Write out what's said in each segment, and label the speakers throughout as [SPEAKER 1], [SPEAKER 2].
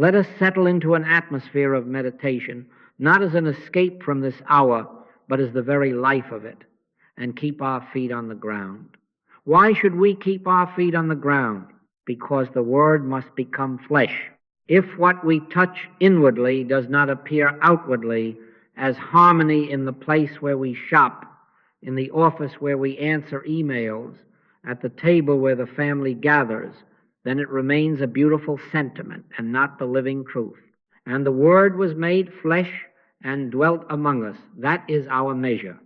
[SPEAKER 1] Let us settle into an atmosphere of meditation, not as an escape from this hour, but as the very life of it, and keep our feet on the ground. Why should we keep our feet on the ground? Because the Word must become flesh. If what we touch inwardly does not appear outwardly as harmony in the place where we shop, in the office where we answer emails, at the table where the family gathers, then it remains a beautiful sentiment and not the living truth. And the Word was made flesh and dwelt among us. That is our measure.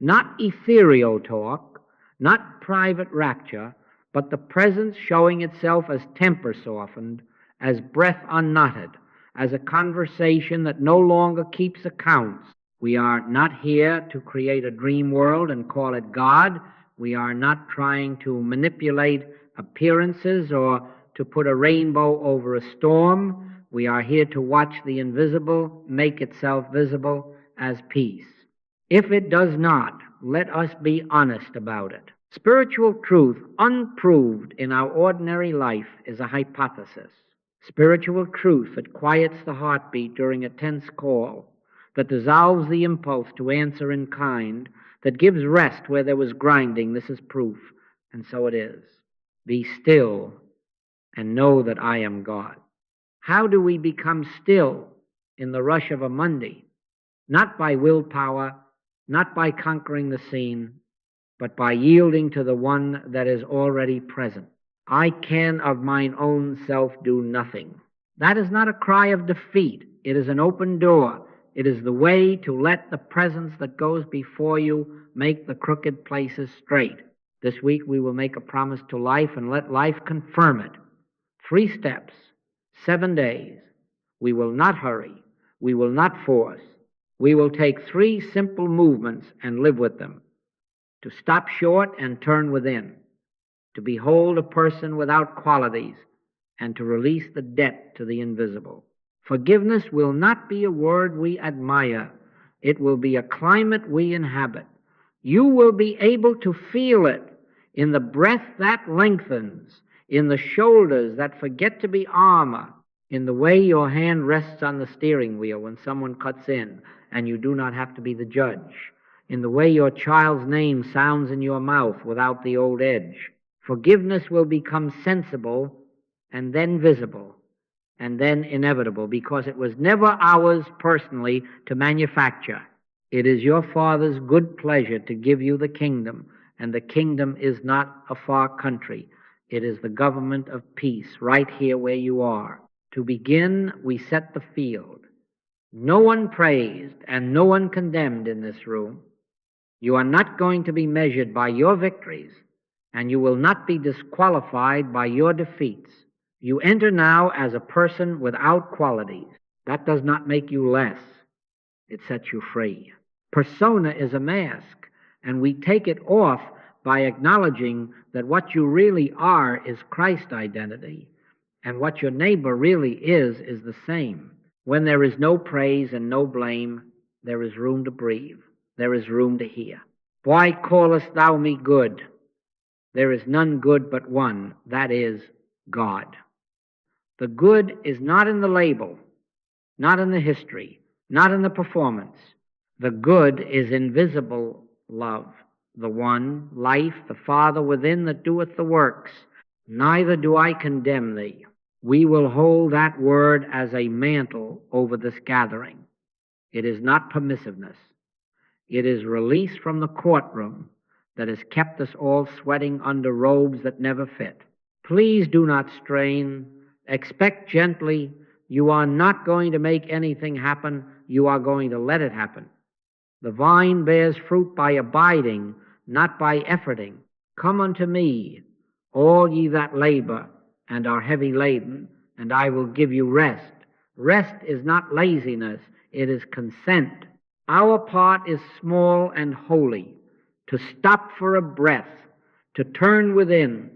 [SPEAKER 1] Not ethereal talk, not private rapture, but the presence showing itself as temper softened, as breath unknotted, as a conversation that no longer keeps accounts. We are not here to create a dream world and call it God. We are not trying to manipulate appearances or to put a rainbow over a storm. We are here to watch the invisible make itself visible as peace. If it does not, let us be honest about it. Spiritual truth, unproved in our ordinary life, is a hypothesis. Spiritual truth that quiets the heartbeat during a tense call, that dissolves the impulse to answer in kind, that gives rest where there was grinding, this is proof, and so it is. Be still and know that I am God. How do we become still in the rush of a Monday? Not by willpower, not by conquering the scene, but by yielding to the one that is already present. I can of mine own self do nothing. That is not a cry of defeat. It is an open door. It is the way to let the presence that goes before you make the crooked places straight. This week we will make a promise to life and let life confirm it. 3 steps, 7 days. We will not hurry. We will not force. We will take 3 simple movements and live with them. To stop short and turn within. To behold a person without qualities and to release the debt to the invisible. Forgiveness will not be a word we admire. It will be a climate we inhabit. You will be able to feel it in the breath that lengthens, in the shoulders that forget to be armor, in the way your hand rests on the steering wheel when someone cuts in and you do not have to be the judge, in the way your child's name sounds in your mouth without the old edge. Forgiveness will become sensible and then visible and then inevitable, because it was never ours personally to manufacture. It is your Father's good pleasure to give you the kingdom, and the kingdom is not a far country. It is the government of peace right here where you are. To begin, we set the field. No one praised and no one condemned in this room. You are not going to be measured by your victories, and you will not be disqualified by your defeats. You enter now as a person without qualities. That does not make you less. It sets you free. Persona is a mask, and we take it off by acknowledging that what you really are is Christ identity, and what your neighbor really is the same. When there is no praise and no blame, there is room to breathe. There is room to hear. Why callest thou me good? There is none good but one, that is God. The good is not in the label, not in the history, not in the performance. The good is invisible love, the one, life, the Father within that doeth the works. Neither do I condemn thee. We will hold that word as a mantle over this gathering. It is not permissiveness. It is release from the courtroom that has kept us all sweating under robes that never fit. Please do not strain. Expect gently. You are not going to make anything happen. You are going to let it happen. The vine bears fruit by abiding, not by efforting. Come unto me, all ye that labor and are heavy laden, and I will give you rest. Rest is not laziness, it is consent. Our part is small and holy, to stop for a breath, to turn within,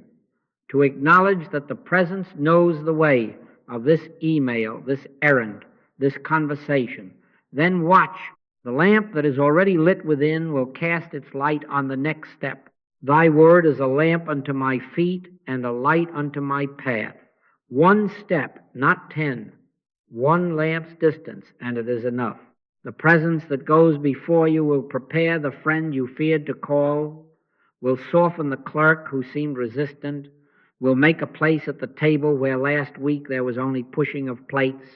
[SPEAKER 1] to acknowledge that the presence knows the way of this email, this errand, this conversation. Then watch. The lamp that is already lit within will cast its light on the next step. Thy word is a lamp unto my feet and a light unto my path. 1 step, not 10. 1 lamp's distance, and it is enough. The presence that goes before you will prepare the friend you feared to call, will soften the clerk who seemed resistant, will make a place at the table where last week there was only pushing of plates.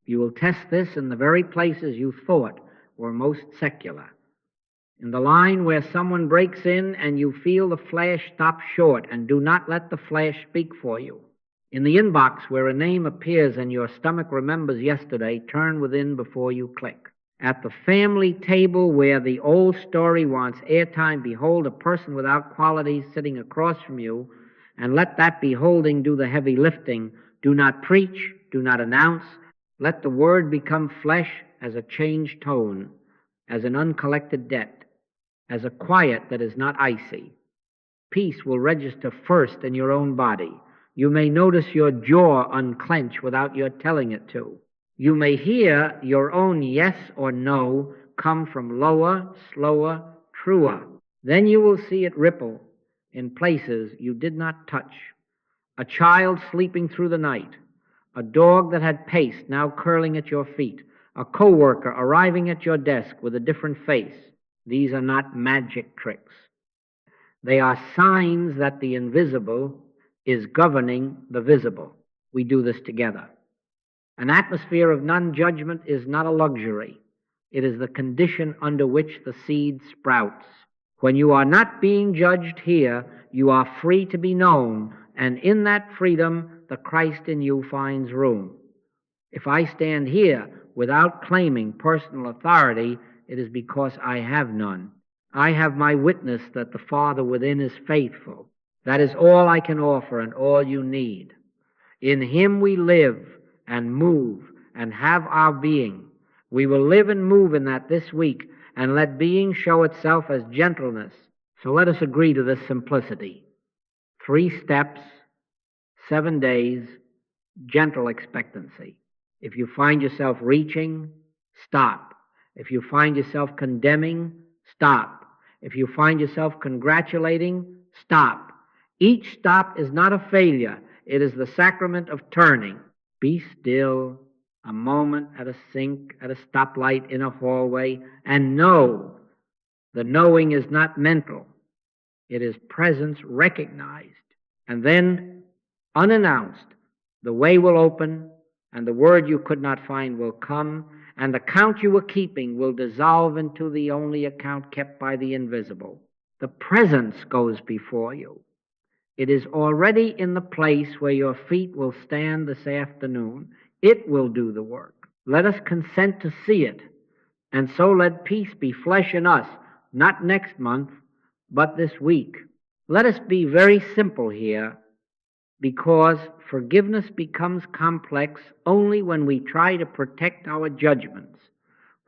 [SPEAKER 1] You will test this in the very places you thought were most secular. In the line where someone breaks in and you feel the flash stop short, and do not let the flash speak for you. In the inbox where a name appears and your stomach remembers yesterday, turn within before you click. At the family table where the old story wants airtime, behold a person without qualities sitting across from you, and let that beholding do the heavy lifting. Do not preach, do not announce. Let the word become flesh as a changed tone, as an uncollected debt, as a quiet that is not icy. Peace will register first in your own body. You may notice your jaw unclench without your telling it to. You may hear your own yes or no come from lower, slower, truer. Then you will see it ripple in places you did not touch. A child sleeping through the night, a dog that had paced now curling at your feet, a coworker arriving at your desk with a different face. These are not magic tricks. They are signs that the invisible is governing the visible. We do this together. An atmosphere of non-judgment is not a luxury. It is the condition under which the seed sprouts. When you are not being judged here, you are free to be known, and in that freedom, the Christ in you finds room. If I stand here without claiming personal authority, it is because I have none. I have my witness that the Father within is faithful. That is all I can offer and all you need. In Him we live and move and have our being. We will live and move in that this week, and let being show itself as gentleness. So let us agree to this simplicity. 3 steps, 7 days, gentle expectancy. If you find yourself reaching, stop. If you find yourself condemning, stop. If you find yourself congratulating, stop. Each stop is not a failure. It is the sacrament of turning. Be still a moment at a sink, at a stoplight, in a hallway, and know. The knowing is not mental. It is presence recognized. And then, unannounced, the way will open, and the word you could not find will come, and the count you were keeping will dissolve into the only account kept by the invisible. The presence goes before you. It is already in the place where your feet will stand this afternoon. It will do the work. Let us consent to see it, and so let peace be flesh in us, not next month, but this week. Let us be very simple here, because forgiveness becomes complex only when we try to protect our judgments.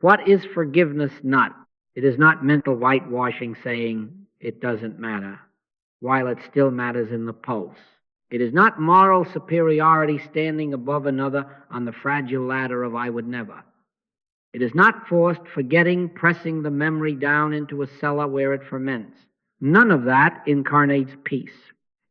[SPEAKER 1] What is forgiveness not? It is not mental whitewashing saying it doesn't matter, while it still matters in the pulse. It is not moral superiority standing above another on the fragile ladder of I would never. It is not forced forgetting pressing the memory down into a cellar where it ferments. None of that incarnates peace.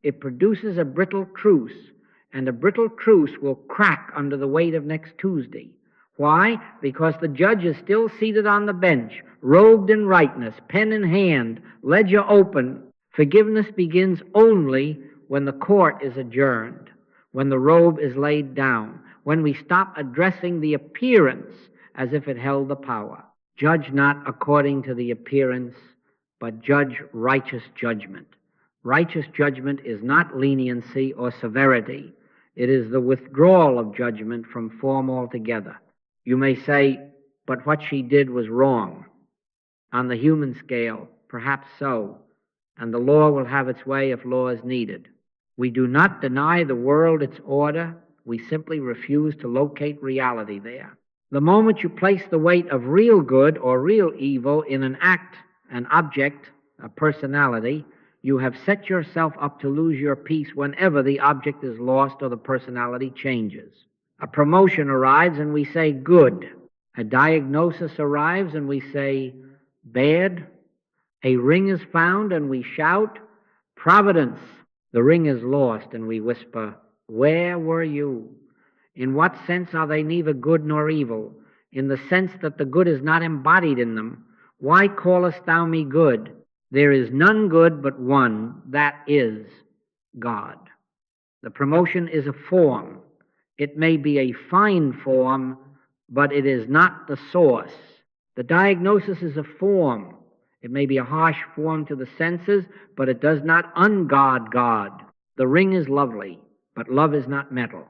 [SPEAKER 1] It produces a brittle truce, and a brittle truce will crack under the weight of next Tuesday. Why? Because the judge is still seated on the bench, robed in rightness, pen in hand, ledger open. Forgiveness begins only when the court is adjourned, when the robe is laid down, when we stop addressing the appearance as if it held the power. Judge not according to the appearance, but judge righteous judgment. Righteous judgment is not leniency or severity. It is the withdrawal of judgment from form altogether. You may say, but what she did was wrong. On the human scale, perhaps so, and the law will have its way if law is needed. We do not deny the world its order. We simply refuse to locate reality there. The moment you place the weight of real good or real evil in an act, an object, a personality, you have set yourself up to lose your peace whenever the object is lost or the personality changes. A promotion arrives and we say good. A diagnosis arrives and we say bad. A ring is found and we shout providence. The ring is lost and we whisper, where were you? In what sense are they neither good nor evil? In the sense that the good is not embodied in them. Why callest thou me good? There is none good but one, that is God. The promotion is a form. It may be a fine form, but it is not the source. The diagnosis is a form. It may be a harsh form to the senses, but it does not ungod God. The ring is lovely, but love is not metal.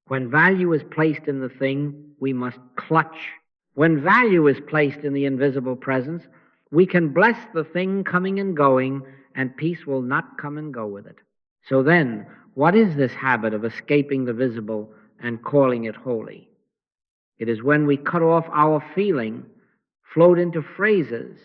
[SPEAKER 1] When value is placed in the thing, we must clutch. When value is placed in the invisible presence, we can bless the thing coming and going, and peace will not come and go with it. So then, what is this habit of escaping the visible and calling it holy? It is when we cut off our feeling, float into phrases,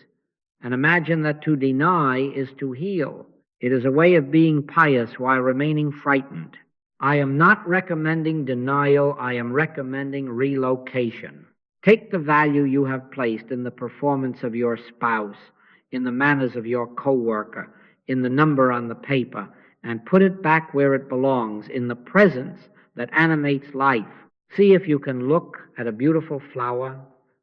[SPEAKER 1] and imagine that to deny is to heal. It is a way of being pious while remaining frightened. I am not recommending denial, I am recommending relocation. Take the value you have placed in the performance of your spouse, in the manners of your co-worker, in the number on the paper, and put it back where it belongs, in the presence that animates life. See if you can look at a beautiful flower,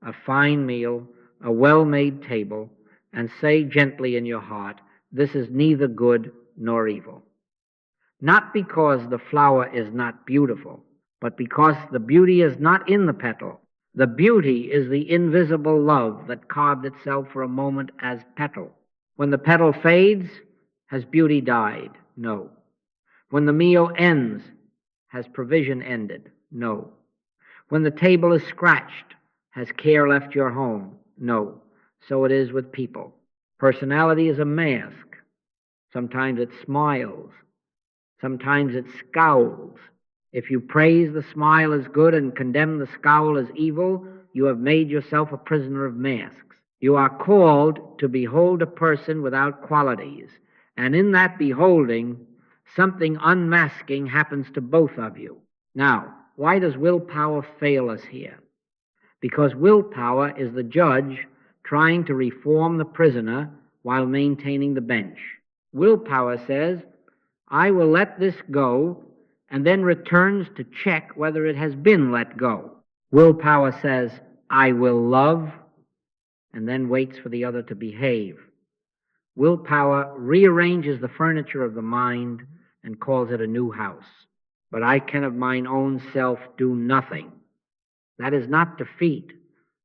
[SPEAKER 1] a fine meal, a well-made table, and say gently in your heart, this is neither good nor evil. Not because the flower is not beautiful, but because the beauty is not in the petal. The beauty is the invisible love that carved itself for a moment as petal. When the petal fades, has beauty died? No. When the meal ends, has provision ended? No. When the table is scratched, has care left your home? No. So it is with people. Personality is a mask. Sometimes it smiles. Sometimes it scowls. If you praise the smile as good and condemn the scowl as evil, you have made yourself a prisoner of masks. You are called to behold a person without qualities, and in that beholding, something unmasking happens to both of you. Now, why does willpower fail us here? Because willpower is the judge trying to reform the prisoner while maintaining the bench. Willpower says, I will let this go, and then returns to check whether it has been let go. Willpower says, I will love, and then waits for the other to behave. Willpower rearranges the furniture of the mind and calls it a new house. But I can of mine own self do nothing. That is not defeat.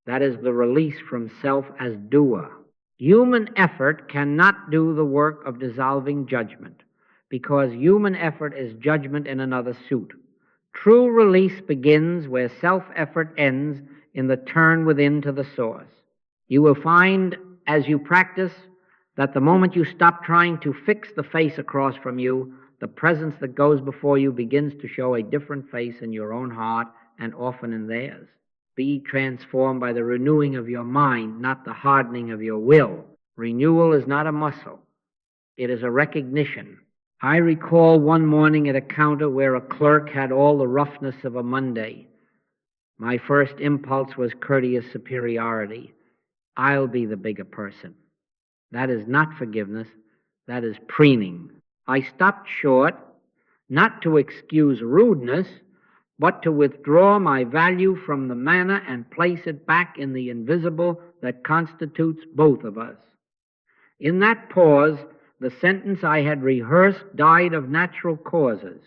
[SPEAKER 1] That is the release from self as doer. Human effort cannot do the work of dissolving judgment, because human effort is judgment in another suit. True release begins where self-effort ends in the turn within to the source. You will find as you practice that the moment you stop trying to fix the face across from you, the presence that goes before you begins to show a different face in your own heart and often in theirs. Be transformed by the renewing of your mind, not the hardening of your will. Renewal is not a muscle. It is a recognition. I recall one morning at a counter where a clerk had all the roughness of a Monday. My first impulse was courteous superiority. I'll be the bigger person. That is not forgiveness. That is preening. I stopped short, not to excuse rudeness, but to withdraw my value from the manner and place it back in the invisible that constitutes both of us. In that pause, the sentence I had rehearsed died of natural causes.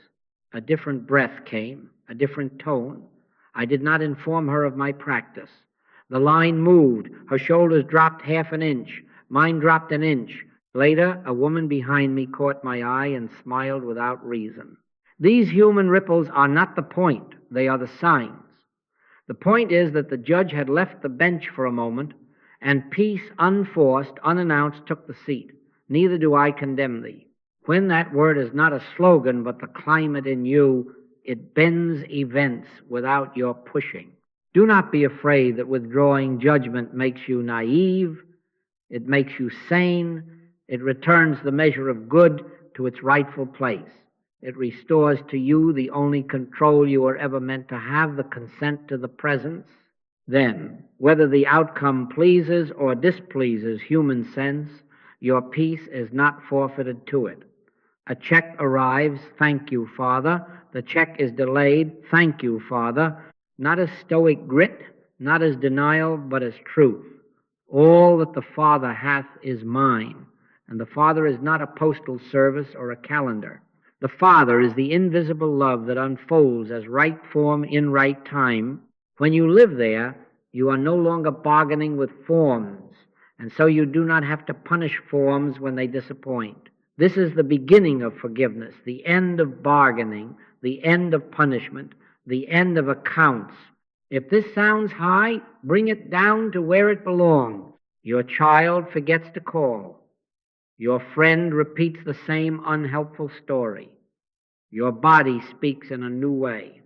[SPEAKER 1] A different breath came, a different tone. I did not inform her of my practice. The line moved. Her shoulders dropped half an inch. Mine dropped an inch. Later, a woman behind me caught my eye and smiled without reason. These human ripples are not the point. They are the signs. The point is that the judge had left the bench for a moment, and peace, unforced, unannounced, took the seat. Neither do I condemn thee. When that word is not a slogan, but the climate in you, it bends events without your pushing. Do not be afraid that withdrawing judgment makes you naive. It makes you sane. It returns the measure of good to its rightful place. It restores to you the only control you were ever meant to have, the consent to the presence. Then, whether the outcome pleases or displeases human sense, your peace is not forfeited to it. A check arrives, thank you, Father, The check is delayed. Thank you, Father. Not as stoic grit, not as denial, but as truth. All that the Father hath is mine. And the Father is not a postal service or a calendar. The Father is the invisible love that unfolds as right form in right time. When you live there, you are no longer bargaining with forms, and so you do not have to punish forms when they disappoint. This is the beginning of forgiveness, the end of bargaining, the end of punishment, the end of accounts. If this sounds high, bring it down to where it belongs. Your child forgets to call. Your friend repeats the same unhelpful story. Your body speaks in a new way.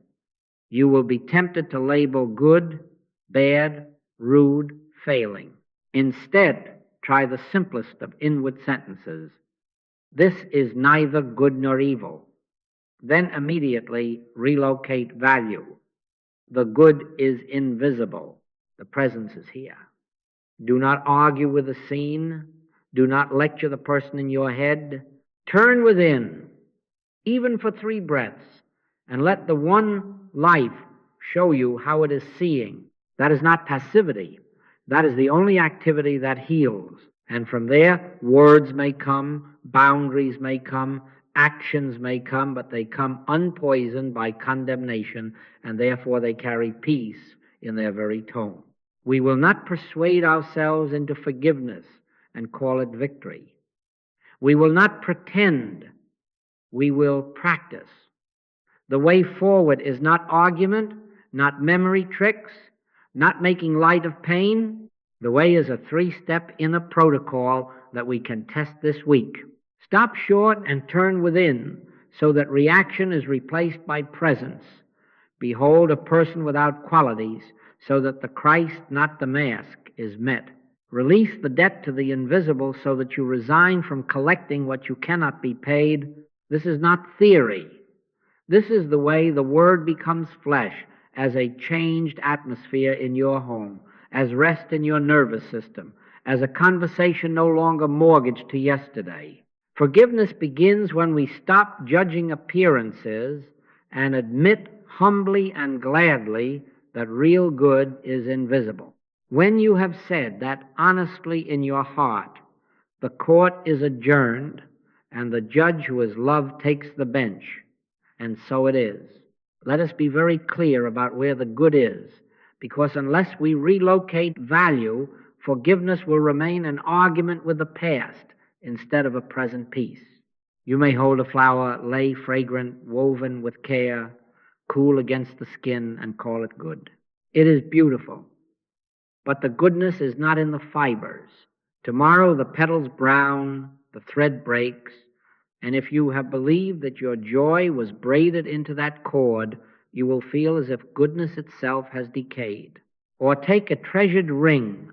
[SPEAKER 1] You will be tempted to label good, bad, rude, failing. Instead, try the simplest of inward sentences. This is neither good nor evil. Then immediately relocate value. The good is invisible. The presence is here. Do not argue with the scene. Do not lecture the person in your head. Turn within, even for 3 breaths, and let the one life show you how it is seeing. That is not passivity. That is the only activity that heals. And from there, words may come, boundaries may come, actions may come, but they come unpoisoned by condemnation, and therefore they carry peace in their very tone. We will not persuade ourselves into forgiveness and call it victory. We will not pretend. We will practice. The way forward is not argument, not memory tricks, not making light of pain. The way is a 3-step inner protocol that we can test this week. Stop short and turn within so that reaction is replaced by presence. Behold a person without qualities so that the Christ, not the mask, is met. Release the debt to the invisible so that you resign from collecting what you cannot be paid. This is not theory. This is the way the Word becomes flesh as a changed atmosphere in your home, as rest in your nervous system, as a conversation no longer mortgaged to yesterday. Forgiveness begins when we stop judging appearances and admit humbly and gladly that real good is invisible. When you have said that honestly in your heart, the court is adjourned and the judge who is love takes the bench. And so it is. Let us be very clear about where the good is, because unless we relocate value, forgiveness will remain an argument with the past instead of a present peace. You may hold a flower, lay fragrant, woven with care, cool against the skin, and call it good. It is beautiful, but the goodness is not in the fibers. Tomorrow the petals brown, the thread breaks, and if you have believed that your joy was braided into that cord, you will feel as if goodness itself has decayed. Or take a treasured ring,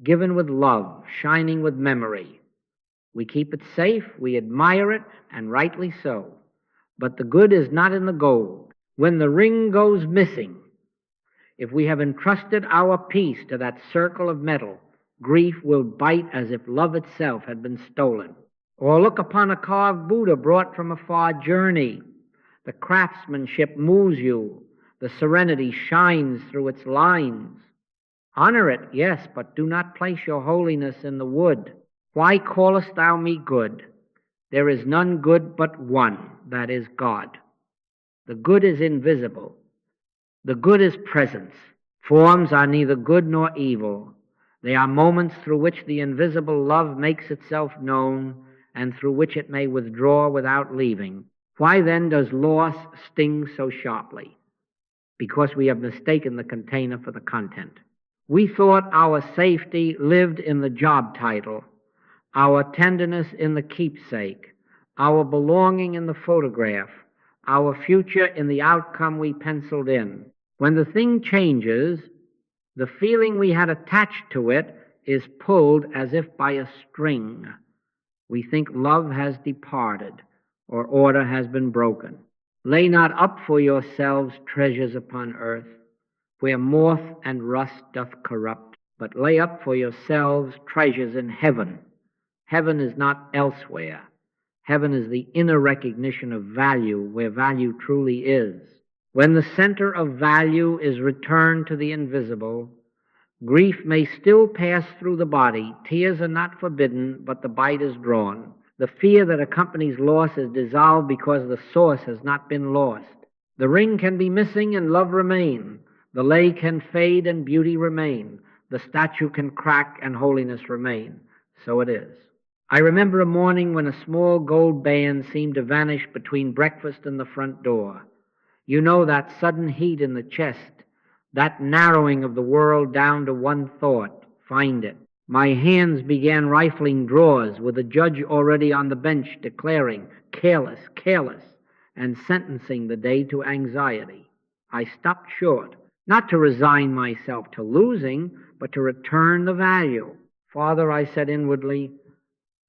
[SPEAKER 1] given with love, shining with memory. We keep it safe, we admire it, and rightly so. But the good is not in the gold. When the ring goes missing, if we have entrusted our peace to that circle of metal, grief will bite as if love itself had been stolen. Or look upon a carved Buddha brought from a far journey. The craftsmanship moves you. The serenity shines through its lines. Honor it, yes, but do not place your holiness in the wood. Why callest thou me good? There is none good but one, that is God. The good is invisible. The good is presence. Forms are neither good nor evil. They are moments through which the invisible love makes itself known and through which it may withdraw without leaving. Why then does loss sting so sharply? Because we have mistaken the container for the content. We thought our safety lived in the job title, our tenderness in the keepsake, our belonging in the photograph, our future in the outcome we penciled in. When the thing changes, the feeling we had attached to it is pulled as if by a string. We think love has departed or order has been broken. Lay not up for yourselves treasures upon earth, where moth and rust doth corrupt, but lay up for yourselves treasures in heaven. Heaven is not elsewhere. Heaven is the inner recognition of value, where value truly is. When the center of value is returned to the invisible, grief may still pass through the body. Tears are not forbidden, but the bite is drawn. The fear that accompanies loss is dissolved because the source has not been lost. The ring can be missing and love remain. The lay can fade and beauty remain. The statue can crack and holiness remain. So it is. I remember a morning when a small gold band seemed to vanish between breakfast and the front door. You know, that sudden heat in the chest, that narrowing of the world down to one thought, find it. My hands began rifling drawers with the judge already on the bench declaring, careless, careless, and sentencing the day to anxiety. I stopped short, not to resign myself to losing, but to return the value. Father, I said inwardly,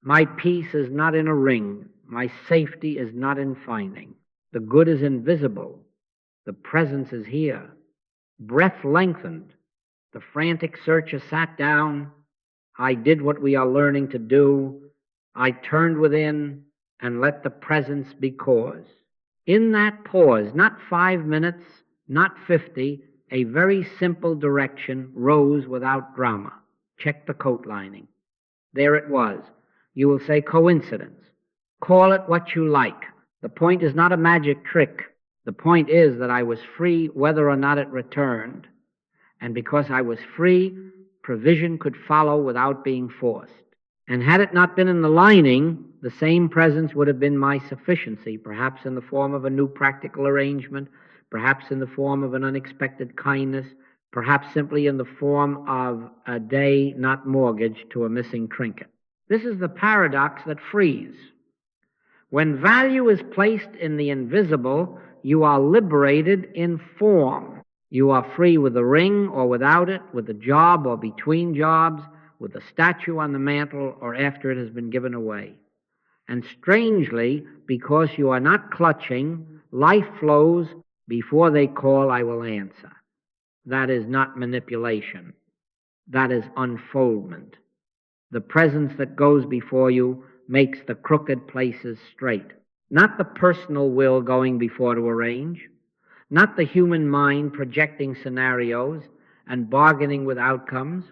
[SPEAKER 1] my peace is not in a ring. My safety is not in finding. The good is invisible. The presence is here. Breath lengthened. The frantic searcher sat down. I did what we are learning to do. I turned within and let the presence be cause. In that pause, not 5 minutes, not 50, a very simple direction rose without drama. Check the coat lining. There it was. You will say coincidence. Call it what you like. The point is not a magic trick. The point is that I was free whether or not it returned. And because I was free, provision could follow without being forced. And had it not been in the lining, the same presence would have been my sufficiency, perhaps in the form of a new practical arrangement, perhaps in the form of an unexpected kindness, perhaps simply in the form of a day not mortgaged to a missing trinket. This is the paradox that frees. When value is placed in the invisible, you are liberated in form. You are free with the ring or without it, with the job or between jobs, with the statue on the mantle or after it has been given away. And strangely, because you are not clutching, life flows. Before they call, I will answer. That is not manipulation. That is unfoldment. The presence that goes before you makes the crooked places straight. Not the personal will going before to arrange, not the human mind projecting scenarios and bargaining with outcomes,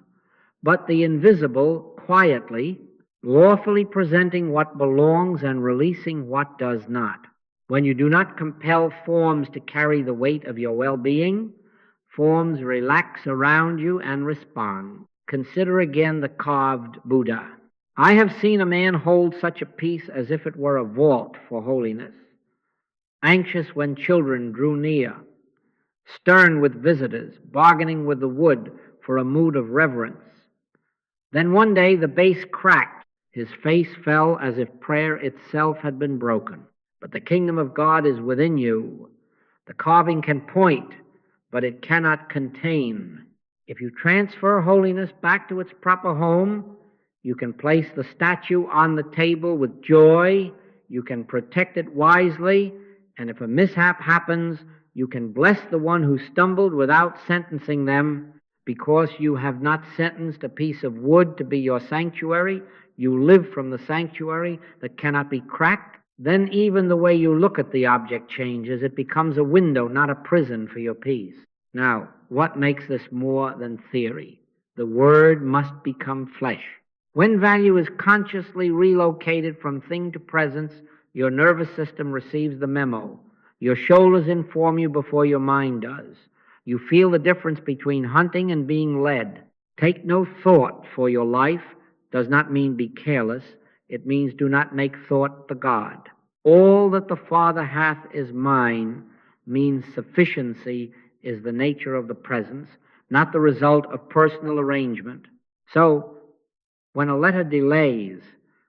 [SPEAKER 1] but the invisible quietly, lawfully presenting what belongs and releasing what does not. When you do not compel forms to carry the weight of your well-being, forms relax around you and respond. Consider again the carved Buddha. I have seen a man hold such a piece as if it were a vault for holiness, anxious when children drew near, stern with visitors, bargaining with the wood for a mood of reverence. Then one day the base cracked. His face fell as if prayer itself had been broken. But the kingdom of God is within you. The carving can point, but it cannot contain. If you transfer holiness back to its proper home, you can place the statue on the table with joy, you can protect it wisely, and if a mishap happens, you can bless the one who stumbled without sentencing them, because you have not sentenced a piece of wood to be your sanctuary. You live from the sanctuary that cannot be cracked. Then even the way you look at the object changes. It becomes a window, not a prison for your peace. Now, what makes this more than theory? The Word must become flesh. When value is consciously relocated from thing to presence, your nervous system receives the memo. Your shoulders inform you before your mind does. You feel the difference between hunting and being led. Take no thought for your life does not mean be careless. It means do not make thought the God. All that the Father hath is mine means sufficiency is the nature of the presence, not the result of personal arrangement. So, when a letter delays,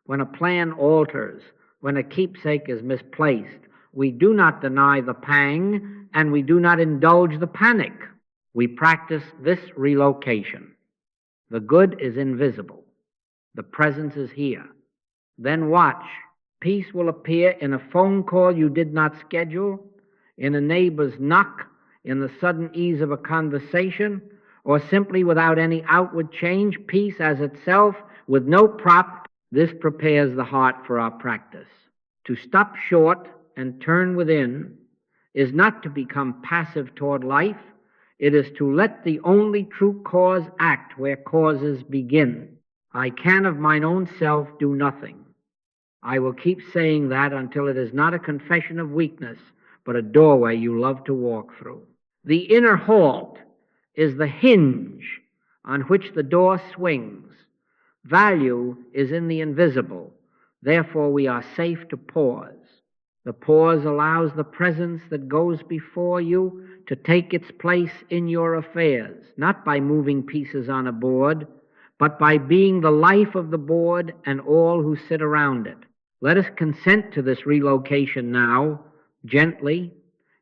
[SPEAKER 1] when a plan alters, when a keepsake is misplaced, we do not deny the pang and we do not indulge the panic. We practice this relocation. The good is invisible. The presence is here. Then watch. Peace will appear in a phone call you did not schedule, in a neighbor's knock, in the sudden ease of a conversation, or simply without any outward change, peace as itself, with no prop. This prepares the heart for our practice. To stop short and turn within is not to become passive toward life. It is to let the only true cause act where causes begin. I can of mine own self do nothing. I will keep saying that until it is not a confession of weakness, but a doorway you love to walk through. The inner halt is the hinge on which the door swings. Value is in the invisible. Therefore, we are safe to pause. The pause allows the presence that goes before you to take its place in your affairs, not by moving pieces on a board, but by being the life of the board and all who sit around it. Let us consent to this relocation now, gently,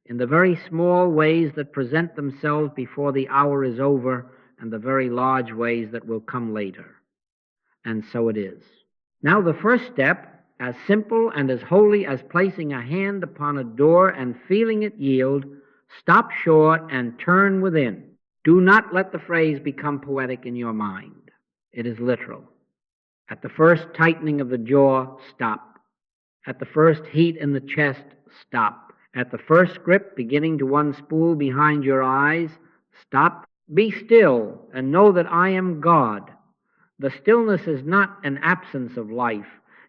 [SPEAKER 1] in the very small ways that present themselves before the hour is over and the very large ways that will come later. And so it is. Now the first step, as simple and as holy as placing a hand upon a door and feeling it yield, stop short and turn within. Do not let the phrase become poetic in your mind. It is literal. At the first tightening of the jaw, stop. At the first heat in the chest, stop. At the first grip beginning to unspool behind your eyes, stop. Be still and know that I am God. The stillness is not an absence of life.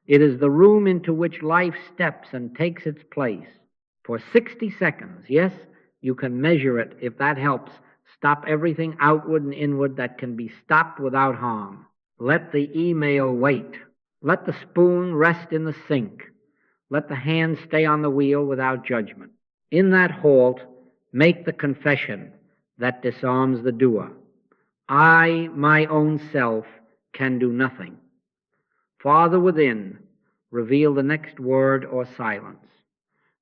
[SPEAKER 1] It is the room into which life steps and takes its place. For 60 seconds, yes, you can measure it if that helps. Stop everything outward and inward that can be stopped without harm. Let the email wait. Let the spoon rest in the sink. Let the hand stay on the wheel without judgment. In that halt, make the confession that disarms the doer. I, my own self, can do nothing. Farther within, reveal the next word or silence.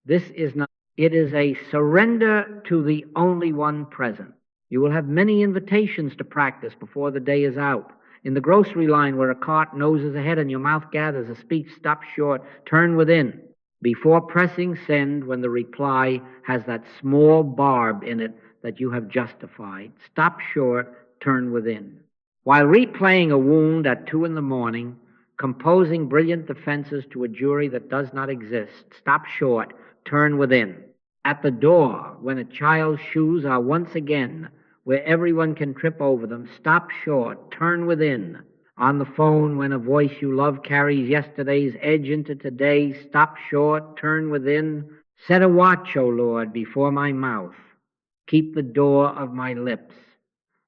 [SPEAKER 1] This is not, it is a surrender to the only one present. You will have many invitations to practice before the day is out. In the grocery line where a cart noses ahead and your mouth gathers a speech, stop short, turn within. Before pressing send when the reply has that small barb in it that you have justified, stop short, turn within. While replaying a wound at 2 a.m, composing brilliant defenses to a jury that does not exist, stop short, turn within. At the door, when a child's shoes are once again where everyone can trip over them, stop short, turn within. On the phone, when a voice you love carries yesterday's edge into today, stop short, turn within. Set a watch, O Lord, before my mouth. Keep the door of my lips.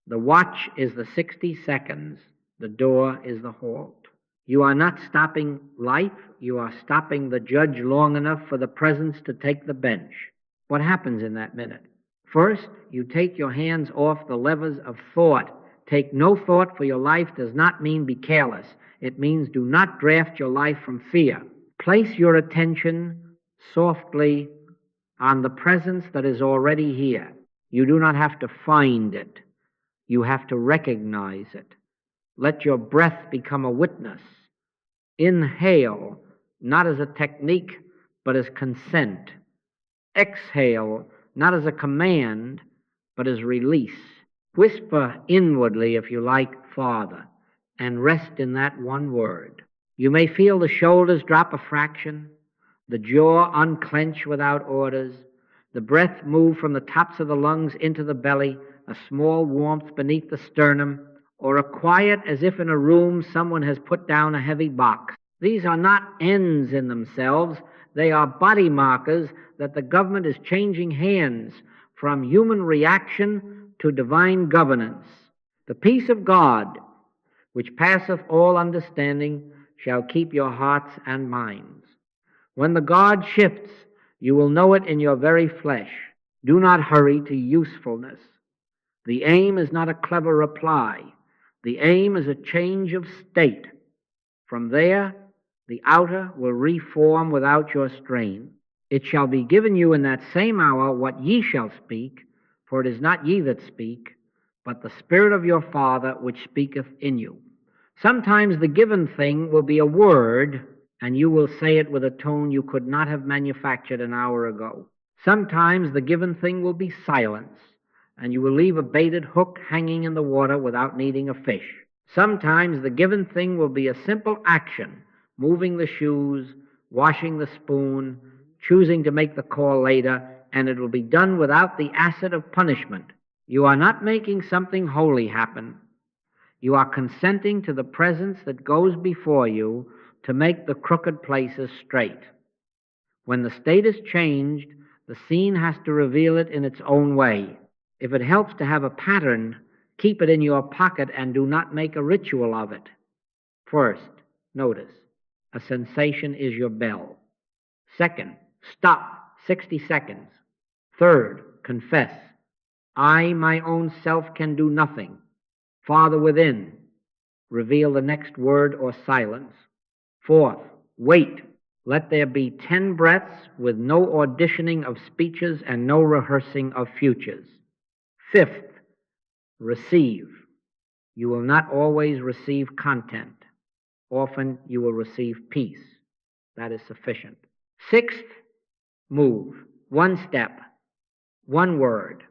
[SPEAKER 1] The watch is the 60 seconds. The door is the halt. You are not stopping life. You are stopping the judge long enough for the presence to take the bench. What happens in that minute? First, you take your hands off the levers of thought. Take no thought for your life does not mean be careless. It means do not draft your life from fear. Place your attention softly on the presence that is already here. You do not have to find it. You have to recognize it. Let your breath become a witness. Inhale, not as a technique, but as consent. Exhale, not as a command, but as release. Whisper inwardly, if you like, Father, and rest in that one word. You may feel the shoulders drop a fraction, the jaw unclench without orders, the breath move from the tops of the lungs into the belly, a small warmth beneath the sternum, or a quiet as if in a room someone has put down a heavy box. These are not ends in themselves. They are body markers that the government is changing hands from human reaction to divine governance. The peace of God, which passeth all understanding, shall keep your hearts and minds. When the guard shifts, you will know it in your very flesh. Do not hurry to usefulness. The aim is not a clever reply. The aim is a change of state. From there, the outer will reform without your strain. It shall be given you in that same hour what ye shall speak, for it is not ye that speak, but the Spirit of your Father which speaketh in you. Sometimes the given thing will be a word, and you will say it with a tone you could not have manufactured an hour ago. Sometimes the given thing will be silence, and you will leave a baited hook hanging in the water without needing a fish. Sometimes the given thing will be a simple action, moving the shoes, washing the spoon, choosing to make the call later, and it will be done without the acid of punishment. You are not making something holy happen. You are consenting to the presence that goes before you to make the crooked places straight. When the state is changed, the scene has to reveal it in its own way. If it helps to have a pattern, keep it in your pocket and do not make a ritual of it. First, notice, a sensation is your bell. Second, stop, 60 seconds. Third, confess, I, my own self, can do nothing. Father within, reveal the next word or silence. Fourth, wait. Let there be 10 breaths with no auditioning of speeches and no rehearsing of futures. Fifth, receive. You will not always receive content. Often you will receive peace. That is sufficient. Sixth, move. One step, one word,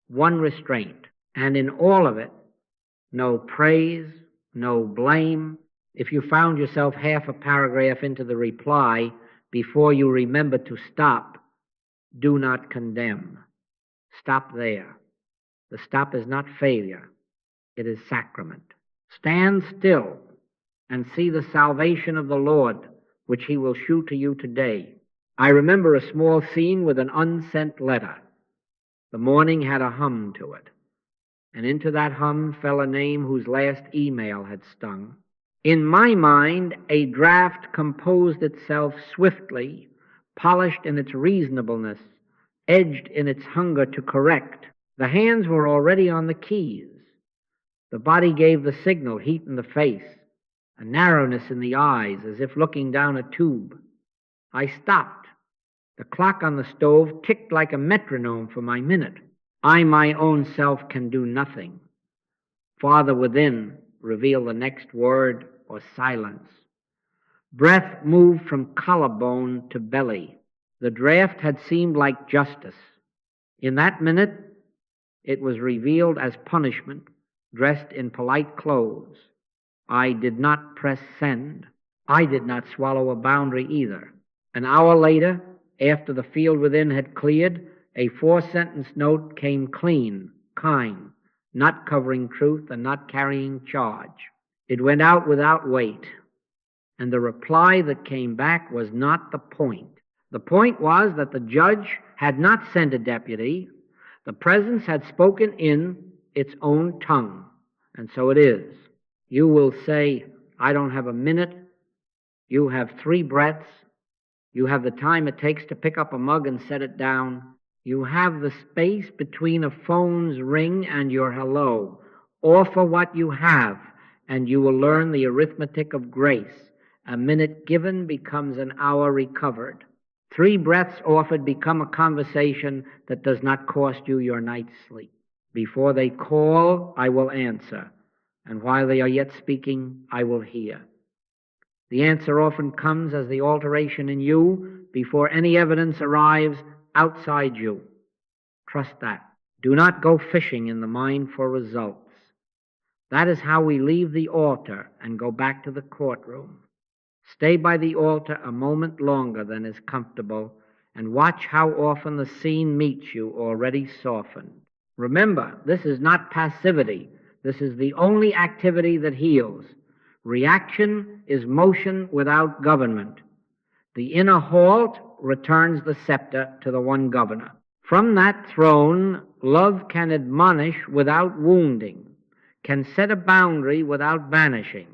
[SPEAKER 1] one restraint. And in all of it, no praise, no blame. If you found yourself half a paragraph into the reply before you remember to stop, do not condemn. Stop there. The stop is not failure. It is sacrament. Stand still and see the salvation of the Lord, which he will shew to you today. I remember a small scene with an unsent letter. The morning had a hum to it, and into that hum fell a name whose last email had stung. In my mind, a draft composed itself swiftly, polished in its reasonableness, edged in its hunger to correct. The hands were already on the keys. The body gave the signal, heat in the face, a narrowness in the eyes, as if looking down a tube. I stopped. The clock on the stove ticked like a metronome for my minute. I, my own self, can do nothing. Father within, reveal the next word or silence. Breath moved from collarbone to belly. The draft had seemed like justice. In that minute, it was revealed as punishment, dressed in polite clothes. I did not press send. I did not swallow a boundary either. An hour later, after the field within had cleared, a 4-sentence note came clean, kind, not covering truth and not carrying charge. It went out without weight, and the reply that came back was not the point. The point was that the judge had not sent a deputy. The presence had spoken in its own tongue, and so it is. You will say, I don't have a minute. You have 3 breaths. You have the time it takes to pick up a mug and set it down. You have the space between a phone's ring and your hello. Offer what you have, and you will learn the arithmetic of grace. A minute given becomes an hour recovered. 3 breaths offered become a conversation that does not cost you your night's sleep. Before they call, I will answer, and while they are yet speaking, I will hear. The answer often comes as the alteration in you before any evidence arrives outside you. Trust that. Do not go fishing in the mind for results. That is how we leave the altar and go back to the courtroom. Stay by the altar a moment longer than is comfortable and watch how often the scene meets you already softened. Remember, this is not passivity. This is the only activity that heals. Reaction is motion without government. The inner halt returns the scepter to the one governor. From that throne, love can admonish without wounding, can set a boundary without banishing,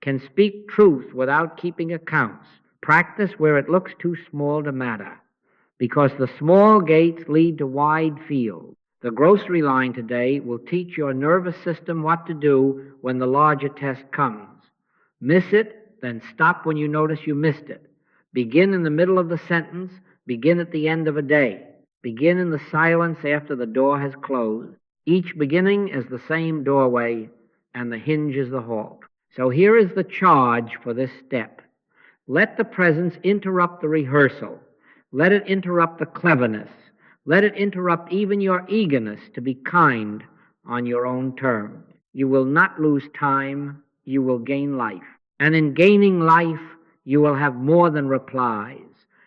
[SPEAKER 1] can speak truth without keeping accounts, practice where it looks too small to matter, because the small gates lead to wide fields. The grocery line today will teach your nervous system what to do when the larger test comes. Miss it, then stop when you notice you missed it. Begin in the middle of the sentence, begin at the end of a day. Begin in the silence after the door has closed. Each beginning is the same doorway, and the hinge is the halt. So here is the charge for this step. Let the presence interrupt the rehearsal. Let it interrupt the cleverness. Let it interrupt even your eagerness to be kind on your own terms. You will not lose time. You will gain life. And in gaining life, You will have more than replies.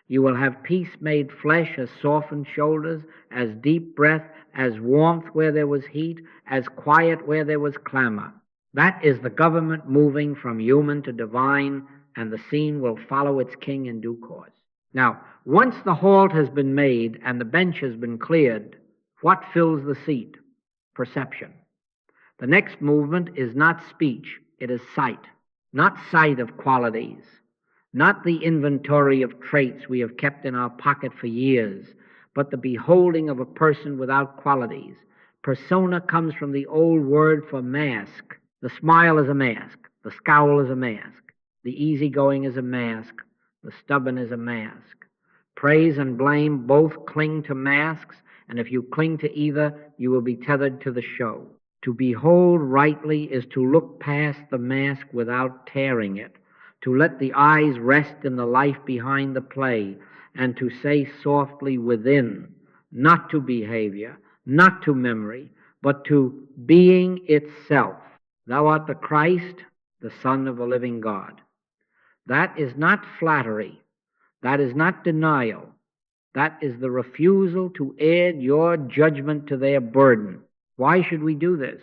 [SPEAKER 1] You will have peace made flesh, as softened shoulders, as deep breath, as warmth where there was heat, as quiet where there was clamor. That is the government moving from human to divine, and the scene will follow its king in due course. Now, once the halt has been made and the bench has been cleared, what fills the seat? Perception. The next movement is not speech, it is sight. Not sight of qualities, not the inventory of traits we have kept in our pocket for years, but the beholding of a person without qualities. Persona comes from the old word for mask. The smile is a mask. The scowl is a mask. The easygoing is a mask. The stubborn is a mask. Praise and blame both cling to masks, and if you cling to either, you will be tethered to the show. To behold rightly is to look past the mask without tearing it, to let the eyes rest in the life behind the play, and to say softly within, not to behavior, not to memory, but to being itself. Thou art the Christ, the Son of the living God. That is not flattery. That is not denial. That is the refusal to add your judgment to their burden. Why should we do this?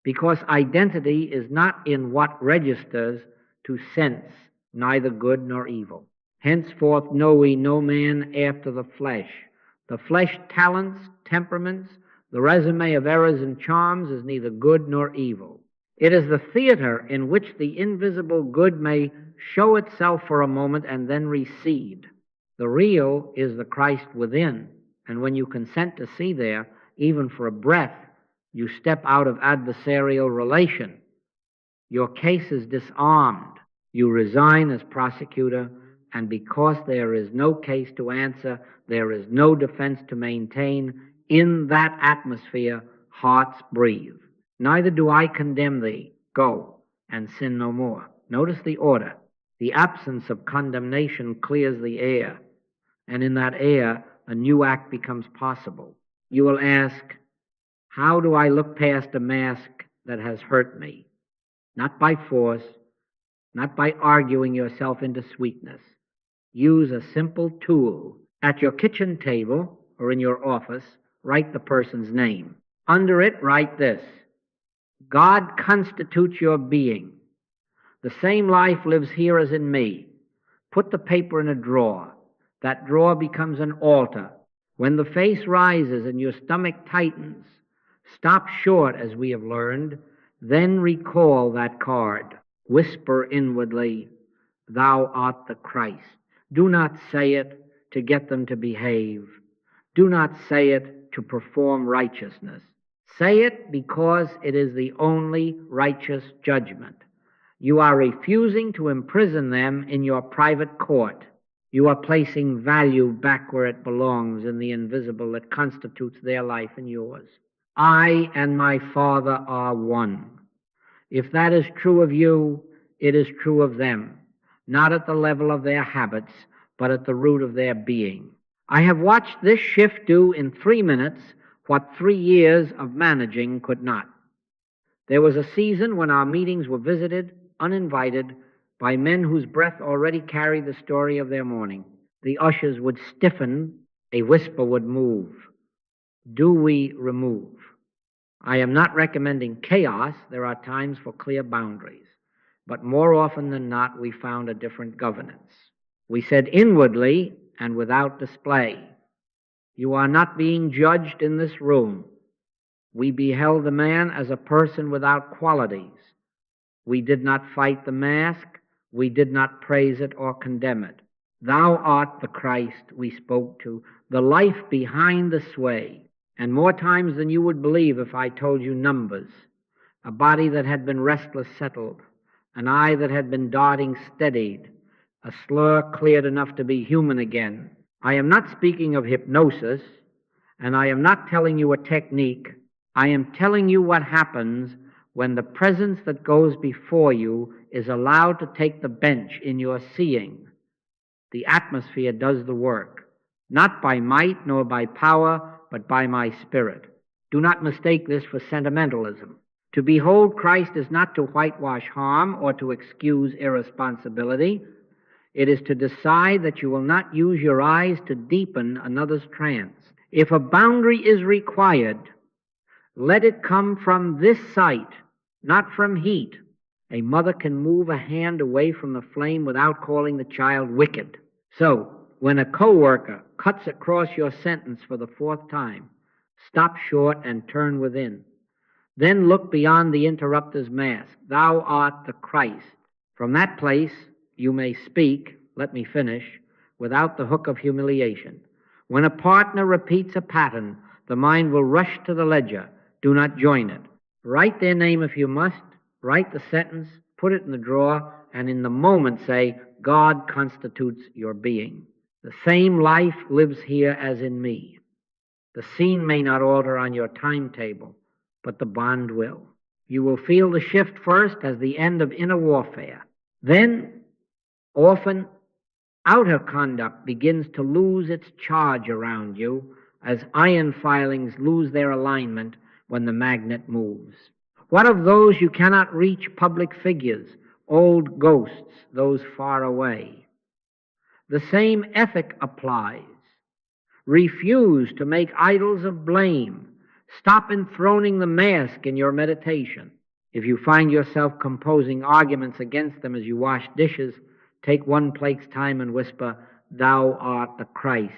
[SPEAKER 1] Because identity is not in what registers to sense, neither good nor evil. Henceforth know we no man after the flesh. The flesh talents, temperaments, the resume of errors and charms is neither good nor evil. It is the theater in which the invisible good may show itself for a moment and then recede. The real is the Christ within, and when you consent to see there, even for a breath, you step out of adversarial relation. Your case is disarmed. You resign as prosecutor, and because there is no case to answer, there is no defense to maintain, in that atmosphere, hearts breathe. Neither do I condemn thee. Go and sin no more. Notice the order. The absence of condemnation clears the air, and in that air, a new act becomes possible. You will ask, how do I look past a mask that has hurt me? Not by force, not by arguing yourself into sweetness. Use a simple tool. At your kitchen table or in your office, write the person's name. Under it, write this: God constitutes your being. The same life lives here as in me. Put the paper in a drawer. That drawer becomes an altar. When the face rises and your stomach tightens, stop short, as we have learned, then recall that card. Whisper inwardly, thou art the Christ. Do not say it to get them to behave. Do not say it to perform righteousness. Say it because it is the only righteous judgment. You are refusing to imprison them in your private court. You are placing value back where it belongs, in the invisible that constitutes their life and yours. I and my Father are one. If that is true of you, it is true of them, not at the level of their habits, but at the root of their being. I have watched this shift do in 3 minutes what 3 years of managing could not. There was a season when our meetings were visited, uninvited, by men whose breath already carried the story of their morning. The ushers would stiffen, a whisper would move. Do we remove? I am not recommending chaos. There are times for clear boundaries. But more often than not, we found a different governance. We said inwardly and without display, you are not being judged in this room. We beheld the man as a person without qualities. We did not fight the mask. We did not praise it or condemn it. Thou art the Christ, we spoke to, the life behind the sway. And more times than you would believe if I told you numbers. A body that had been restless settled, an eye that had been darting steadied, a slur cleared enough to be human again. I am not speaking of hypnosis, and I am not telling you a technique. I am telling you what happens when the presence that goes before you is allowed to take the bench in your seeing. The atmosphere does the work, not by might nor by power, but by my Spirit. Do not mistake this for sentimentalism. To behold Christ is not to whitewash harm or to excuse irresponsibility. It is to decide that you will not use your eyes to deepen another's trance. If a boundary is required, let it come from this sight, not from heat. A mother can move a hand away from the flame without calling the child wicked. So, when a coworker cuts across your sentence for the fourth time, stop short and turn within. Then look beyond the interrupter's mask. Thou art the Christ. From that place you may speak, let me finish, without the hook of humiliation. When a partner repeats a pattern, the mind will rush to the ledger. Do not join it. Write their name if you must. Write the sentence, put it in the drawer, and in the moment say, God constitutes your being. The same life lives here as in me. The scene may not alter on your timetable, but the bond will. You will feel the shift first as the end of inner warfare. Then, often, outer conduct begins to lose its charge around you as iron filings lose their alignment when the magnet moves. What of those you cannot reach, public figures, old ghosts, those far away? The same ethic applies. Refuse to make idols of blame. Stop enthroning the mask in your meditation. If you find yourself composing arguments against them as you wash dishes, take one plate's time and whisper, Thou art the Christ,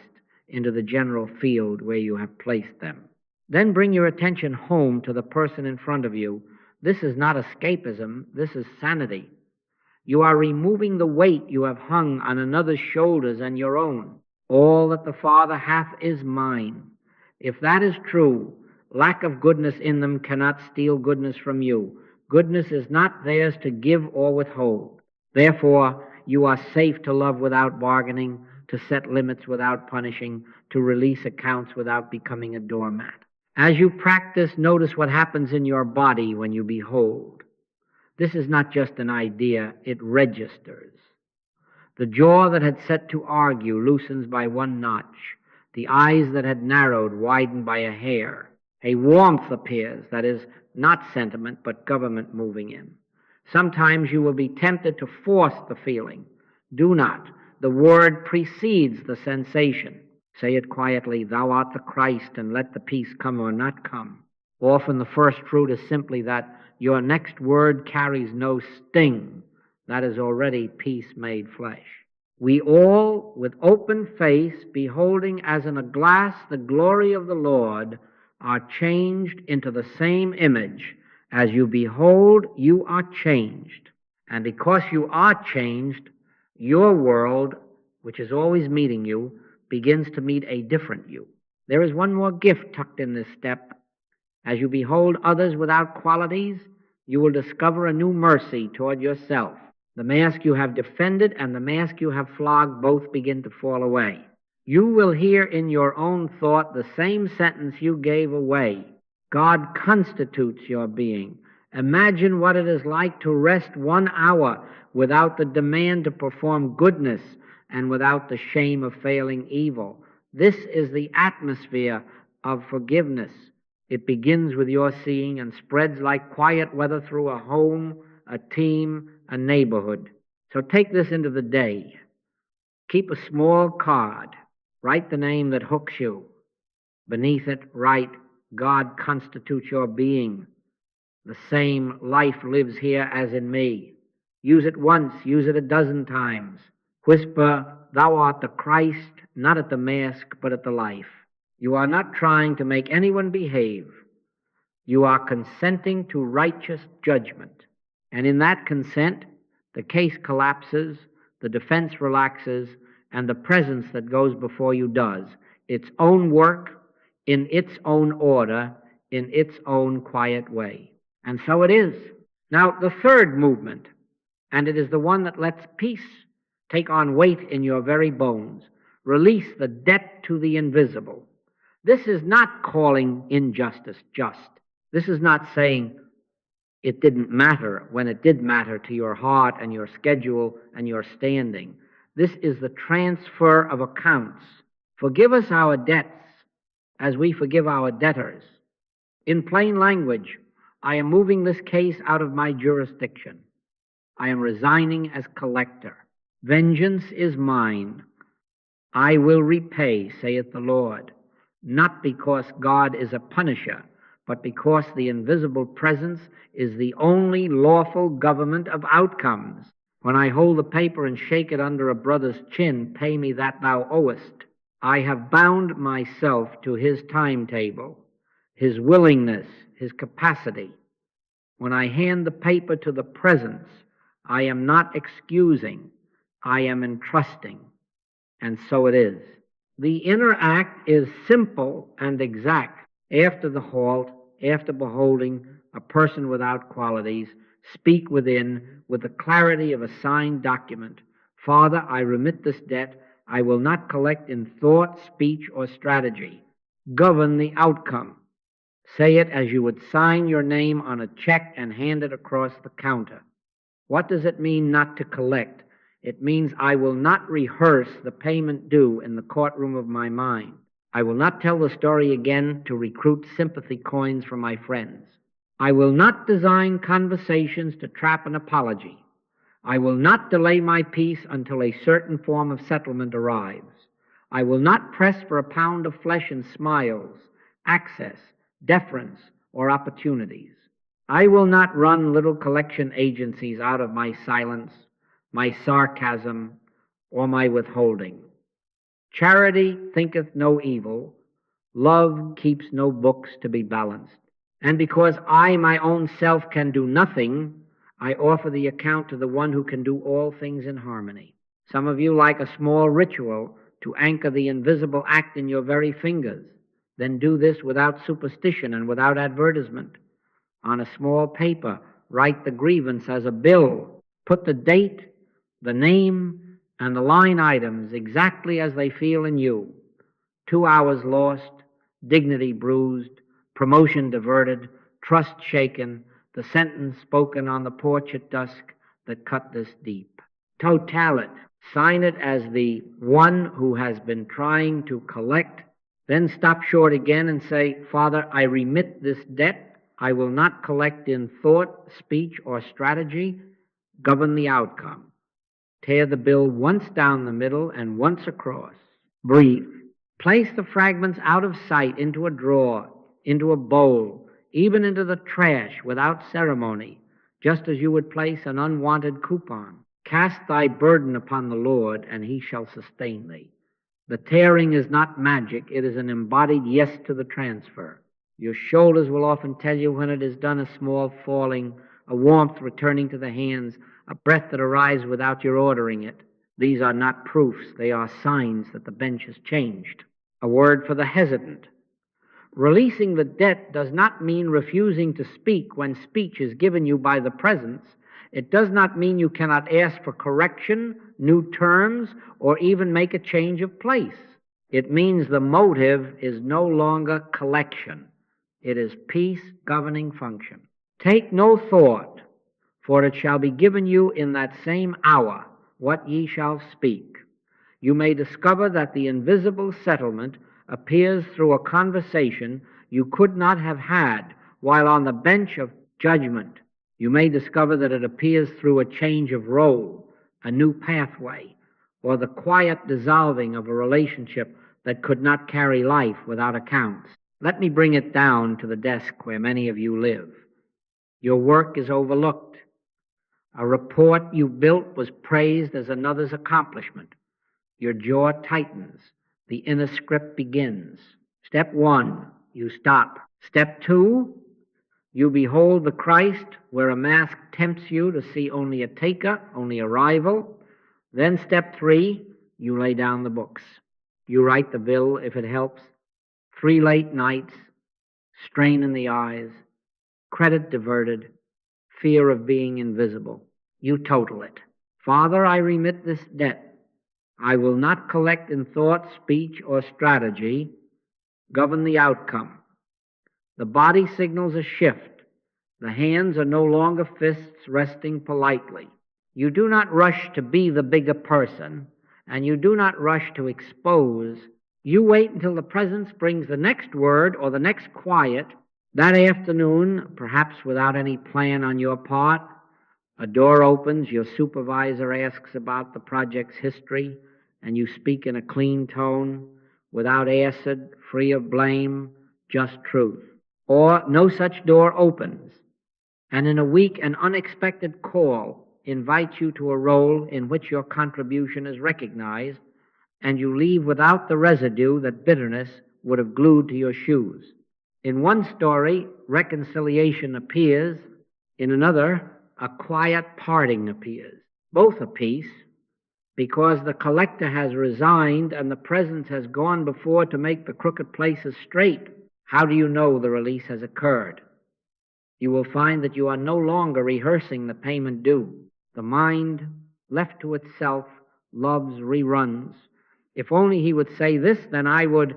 [SPEAKER 1] into the general field where you have placed them. Then bring your attention home to the person in front of you. This is not escapism, this is sanity. You are removing the weight you have hung on another's shoulders and your own. All that the Father hath is mine. If that is true, lack of goodness in them cannot steal goodness from you. Goodness is not theirs to give or withhold. Therefore, you are safe to love without bargaining, to set limits without punishing, to release accounts without becoming a doormat. As you practice, notice what happens in your body when you behold. This is not just an idea, it registers. The jaw that had set to argue loosens by one notch. The eyes that had narrowed widen by a hair. A warmth appears, that is, not sentiment, but government moving in. Sometimes you will be tempted to force the feeling. Do not. The word precedes the sensation. Say it quietly, Thou art the Christ, and let the peace come or not come. Often the first fruit is simply that your next word carries no sting. That is already peace made flesh. We all, with open face, beholding as in a glass the glory of the Lord, are changed into the same image. As you behold, you are changed. And because you are changed, your world, which is always meeting you, begins to meet a different you. There is one more gift tucked in this step. As you behold others without qualities, you will discover a new mercy toward yourself. The mask you have defended and the mask you have flogged both begin to fall away. You will hear in your own thought the same sentence you gave away. God constitutes your being. Imagine what it is like to rest 1 hour without the demand to perform goodness and without the shame of failing evil. This is the atmosphere of forgiveness. It begins with your seeing and spreads like quiet weather through a home, a team, a neighborhood. So take this into the day. Keep a small card. Write the name that hooks you. Beneath it, write, God constitutes your being. The same life lives here as in me. Use it once, use it 12 times. Whisper, Thou art the Christ, not at the mask, but at the life. You are not trying to make anyone behave. You are consenting to righteous judgment. And in that consent, the case collapses, the defense relaxes, and the presence that goes before you does its own work, in its own order, in its own quiet way. And so it is. Now, the third movement, and it is the one that lets peace take on weight in your very bones, release the debt to the invisible. This is not calling injustice just. This is not saying it didn't matter when it did matter to your heart and your schedule and your standing. This is the transfer of accounts. Forgive us our debts as we forgive our debtors. In plain language, I am moving this case out of my jurisdiction. I am resigning as collector. Vengeance is mine, I will repay, saith the Lord, not because God is a punisher, but because the invisible presence is the only lawful government of outcomes. When I hold the paper and shake it under a brother's chin, pay me that thou owest, I have bound myself to his timetable, his willingness, his capacity. When I hand the paper to the presence, I am not excusing, I am entrusting. And so it is. The inner act is simple and exact. After the halt, after beholding a person without qualities, speak within with the clarity of a signed document. Father, I remit this debt. I will not collect in thought, speech, or strategy. Govern the outcome. Say it as you would sign your name on a check and hand it across the counter. What does it mean not to collect? It means I will not rehearse the payment due in the courtroom of my mind. I will not tell the story again to recruit sympathy coins from my friends. I will not design conversations to trap an apology. I will not delay my peace until a certain form of settlement arrives. I will not press for a pound of flesh and smiles, access, deference, or opportunities. I will not run little collection agencies out of my silence, my sarcasm, or my withholding. Charity thinketh no evil. Love keeps no books to be balanced. And because I, my own self, can do nothing, I offer the account to the one who can do all things in harmony. Some of you like a small ritual to anchor the invisible act in your very fingers. Then do this without superstition and without advertisement. On a small paper, write the grievance as a bill. Put the date, the name, and the line items exactly as they feel in you. 2 hours lost, dignity bruised, promotion diverted, trust shaken, the sentence spoken on the porch at dusk that cut this deep. Totalit. Sign it as the one who has been trying to collect. Then stop short again and say, Father, I remit this debt. I will not collect in thought, speech, or strategy. Govern the outcome. Tear the bill once down the middle and once across. Breathe. Place the fragments out of sight into a drawer, into a bowl, even into the trash without ceremony, just as you would place an unwanted coupon. Cast thy burden upon the Lord, and he shall sustain thee. The tearing is not magic, it is an embodied yes to the transfer. Your shoulders will often tell you when it is done, a small falling, a warmth returning to the hands, a breath that arrives without your ordering it. These are not proofs, they are signs that the bench has changed. A word for the hesitant. Releasing the debt does not mean refusing to speak when speech is given you by the presence. It does not mean you cannot ask for correction, new terms, or even make a change of place. It means the motive is no longer collection. It is peace governing function. Take no thought, for it shall be given you in that same hour what ye shall speak. You may discover that the invisible settlement appears through a conversation you could not have had while on the bench of judgment. You may discover that it appears through a change of role, a new pathway, or the quiet dissolving of a relationship that could not carry life without accounts. Let me bring it down to the desk where many of you live. Your work is overlooked. A report you built was praised as another's accomplishment. Your jaw tightens. The inner script begins. Step 1, you stop. Step 2, you behold the Christ where a mask tempts you to see only a taker, only a rival. Then step 3, you lay down the books. You write the bill if it helps. 3 late nights, strain in the eyes, credit diverted, fear of being invisible. You total it. Father, I remit this debt. I will not collect in thought, speech, or strategy. Govern the outcome. The body signals a shift. The hands are no longer fists resting politely. You do not rush to be the bigger person, and you do not rush to expose. You wait until the presence brings the next word or the next quiet. That afternoon, perhaps without any plan on your part, A door opens, your supervisor asks about the project's history, and you speak in a clean tone, without acid, free of blame, just truth. Or no such door opens, and in a week an unexpected call invites you to a role in which your contribution is recognized, and you leave without the residue that bitterness would have glued to your shoes. In one story, reconciliation appears. In another, a quiet parting appears. Both are peace, because the collector has resigned and the presence has gone before to make the crooked places straight. How do you know the release has occurred? You will find that you are no longer rehearsing the payment due. The mind, left to itself, loves reruns. If only he would say this, then I would.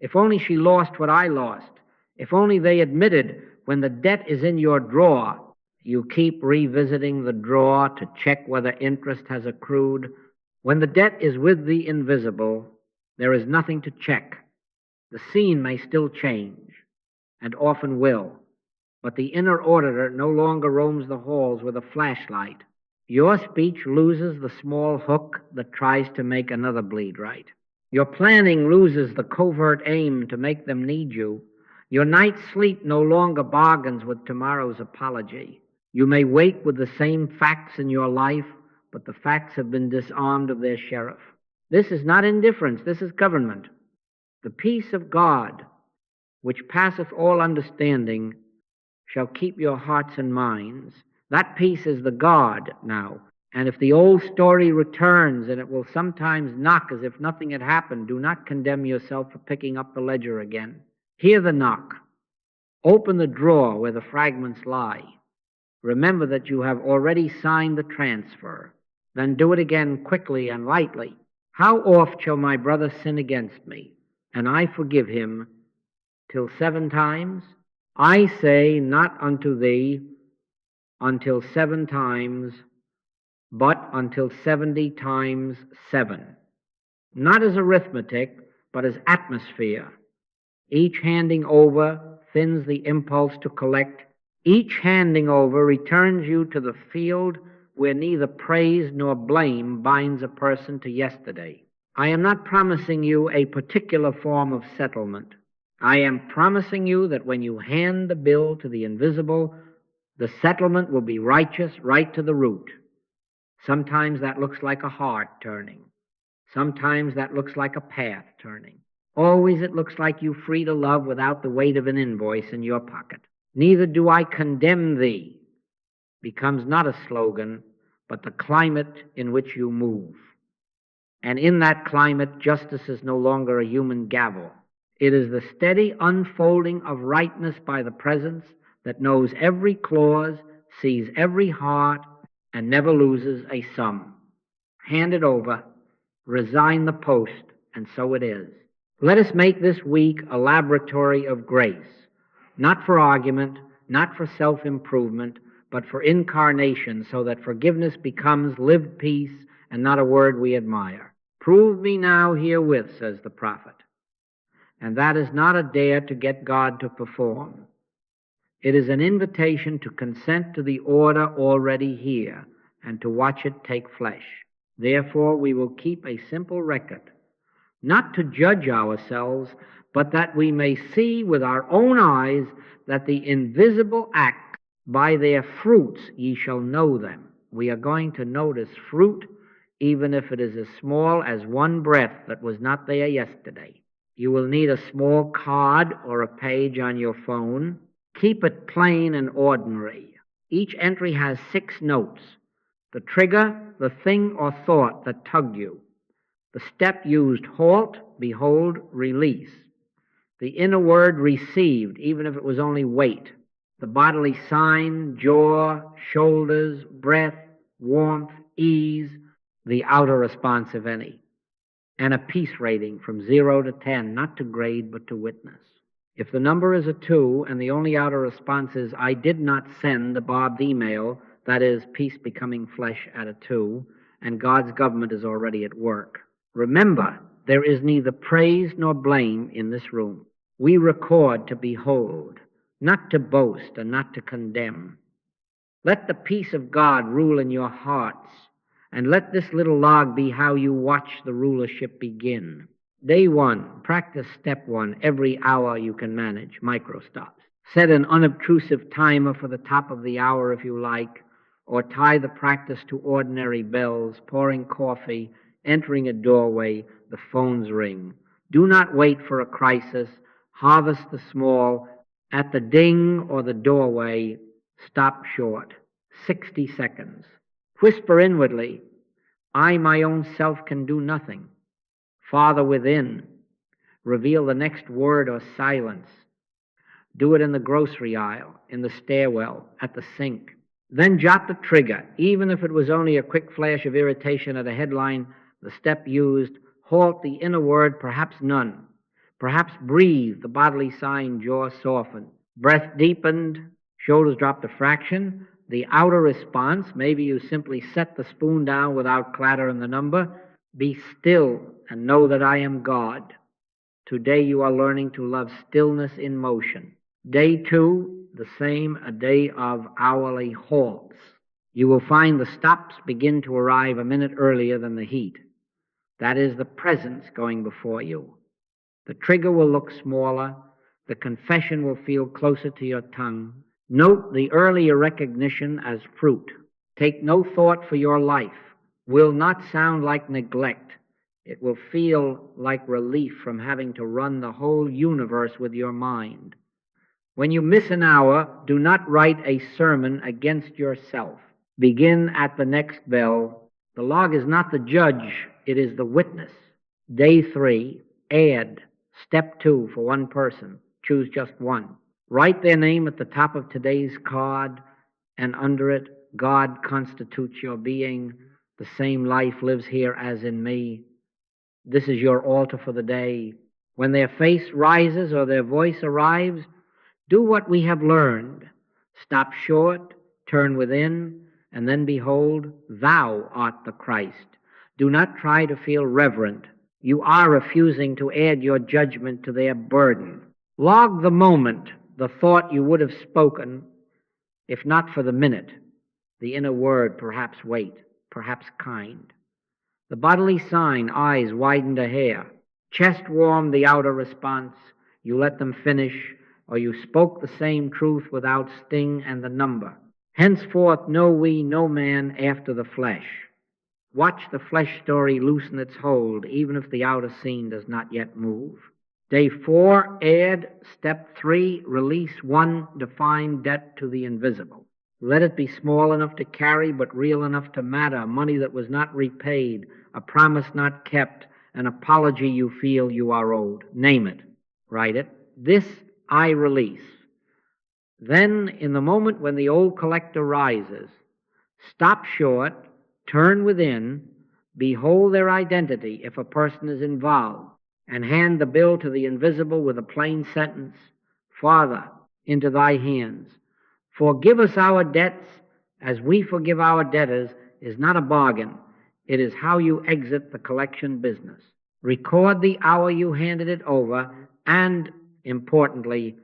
[SPEAKER 1] If only she lost what I lost. If only they admitted when the debt is in your drawer. You keep revisiting the drawer to check whether interest has accrued. When the debt is with the invisible, there is nothing to check. The scene may still change, and often will, but the inner auditor no longer roams the halls with a flashlight. Your speech loses the small hook that tries to make another bleed right. Your planning loses the covert aim to make them need you. Your night's sleep no longer bargains with tomorrow's apology. You may wake with the same facts in your life, but the facts have been disarmed of their sheriff. This is not indifference, this is government. The peace of God, which passeth all understanding, shall keep your hearts and minds. That peace is the God now. And if the old story returns, and it will sometimes knock as if nothing had happened, do not condemn yourself for picking up the ledger again. Hear the knock. Open the drawer where the fragments lie. Remember that you have already signed the transfer. Then do it again quickly and lightly. How oft shall my brother sin against me, and I forgive him? Till 7 times? I say not unto thee until 7 times, but until 70 times 7. Not as arithmetic, but as atmosphere. Each handing over thins the impulse to collect. Each handing over returns you to the field where neither praise nor blame binds a person to yesterday. I am not promising you a particular form of settlement. I am promising you that when you hand the bill to the invisible, the settlement will be righteous right to the root. Sometimes that looks like a heart turning. Sometimes that looks like a path turning. Always it looks like you free to love without the weight of an invoice in your pocket. Neither do I condemn thee becomes not a slogan, but the climate in which you move. And in that climate, justice is no longer a human gavel. It is the steady unfolding of rightness by the presence that knows every clause, sees every heart, and never loses a sum. Hand it over, resign the post, and so it is. Let us make this week a laboratory of grace, not for argument, not for self-improvement, but for incarnation, so that forgiveness becomes lived peace and not a word we admire. Prove me now herewith, says the prophet. And that is not a dare to get God to perform. It is an invitation to consent to the order already here and to watch it take flesh. Therefore, we will keep a simple record, not to judge ourselves, but that we may see with our own eyes that the invisible act, by their fruits ye shall know them. We are going to notice fruit, even if it is as small as one breath that was not there yesterday. You will need a small card or a page on your phone. Keep it plain and ordinary. Each entry has 6 notes. The trigger, the thing or thought that tugged you. The step used, halt, behold, release. The inner word, received, even if it was only wait. The bodily sign, jaw, shoulders, breath, warmth, ease. The outer response, if any. And a peace rating from 0 to 10, not to grade, but to witness. If the number is a 2 and the only outer response is, I did not send the Bob's email, that is, peace becoming flesh at a 2, and God's government is already at work. Remember, there is neither praise nor blame in this room. We record to behold, not to boast and not to condemn. Let the peace of God rule in your hearts, and let this little log be how you watch the rulership begin. Day 1, practice step 1 every hour you can manage, micro stops. Set an unobtrusive timer for the top of the hour if you like, or tie the practice to ordinary bells, pouring coffee, entering a doorway, the phone's ring. Do not wait for a crisis. Harvest the small. At the ding or the doorway, stop short. 60 seconds. Whisper inwardly, I, my own self, can do nothing. Father within, reveal the next word or silence. Do it in the grocery aisle, in the stairwell, at the sink. Then jot the trigger, even if it was only a quick flash of irritation at a headline, the step used. Halt the inner word, perhaps none. Perhaps breathe, the bodily sign, jaw softened. Breath deepened, shoulders dropped a fraction. The outer response, maybe you simply set the spoon down without clatter in the number. Be still and know that I am God. Today you are learning to love stillness in motion. Day 2, the same, a day of hourly halts. You will find the stops begin to arrive a minute earlier than the heat. That is the presence going before you. The trigger will look smaller. The confession will feel closer to your tongue. Note the earlier recognition as fruit. Take no thought for your life. Will not sound like neglect. It will feel like relief from having to run the whole universe with your mind. When you miss an hour, do not write a sermon against yourself. Begin at the next bell. The log is not the judge, it is the witness. Day 3, add. Step 2 for one person. Choose just one. Write their name at the top of today's card, and under it, God constitutes your being. The same life lives here as in me. This is your altar for the day. When their face rises or their voice arrives, do what we have learned. Stop short, turn within, and then behold, thou art the Christ. Do not try to feel reverent. You are refusing to add your judgment to their burden. Log the moment, the thought you would have spoken, if not for the minute. The inner word, perhaps wait, perhaps kind. The bodily sign, eyes widened a hair. Chest warmed, the outer response. You let them finish, or you spoke the same truth without sting and the number. Henceforth know we no man after the flesh. Watch the flesh story loosen its hold, even if the outer scene does not yet move. Day 4, add. Step 3, release one defined debt to the invisible. Let it be small enough to carry, but real enough to matter. Money that was not repaid, a promise not kept, an apology you feel you are owed. Name it. Write it. This I release. Then, in the moment when the old collector rises, stop short, turn within, behold their identity if a person is involved, and hand the bill to the invisible with a plain sentence, Father, into thy hands. Forgive us our debts as we forgive our debtors is not a bargain. It is how you exit the collection business. Record the hour you handed it over and, importantly,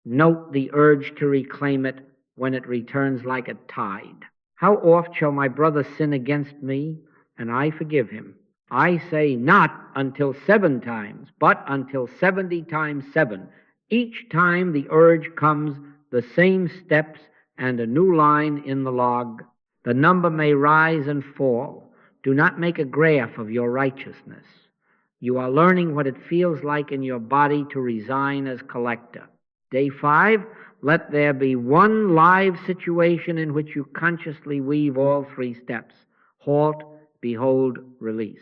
[SPEAKER 1] note the urge to reclaim it when it returns like a tide. How oft shall my brother sin against me, and I forgive him? I say not until 7 times, but until 70 times 7. Each time the urge comes, the same steps and a new line in the log. The number may rise and fall. Do not make a graph of your righteousness. You are learning what it feels like in your body to resign as collector. Day 5, let there be one live situation in which you consciously weave all 3 steps. Halt, behold, release.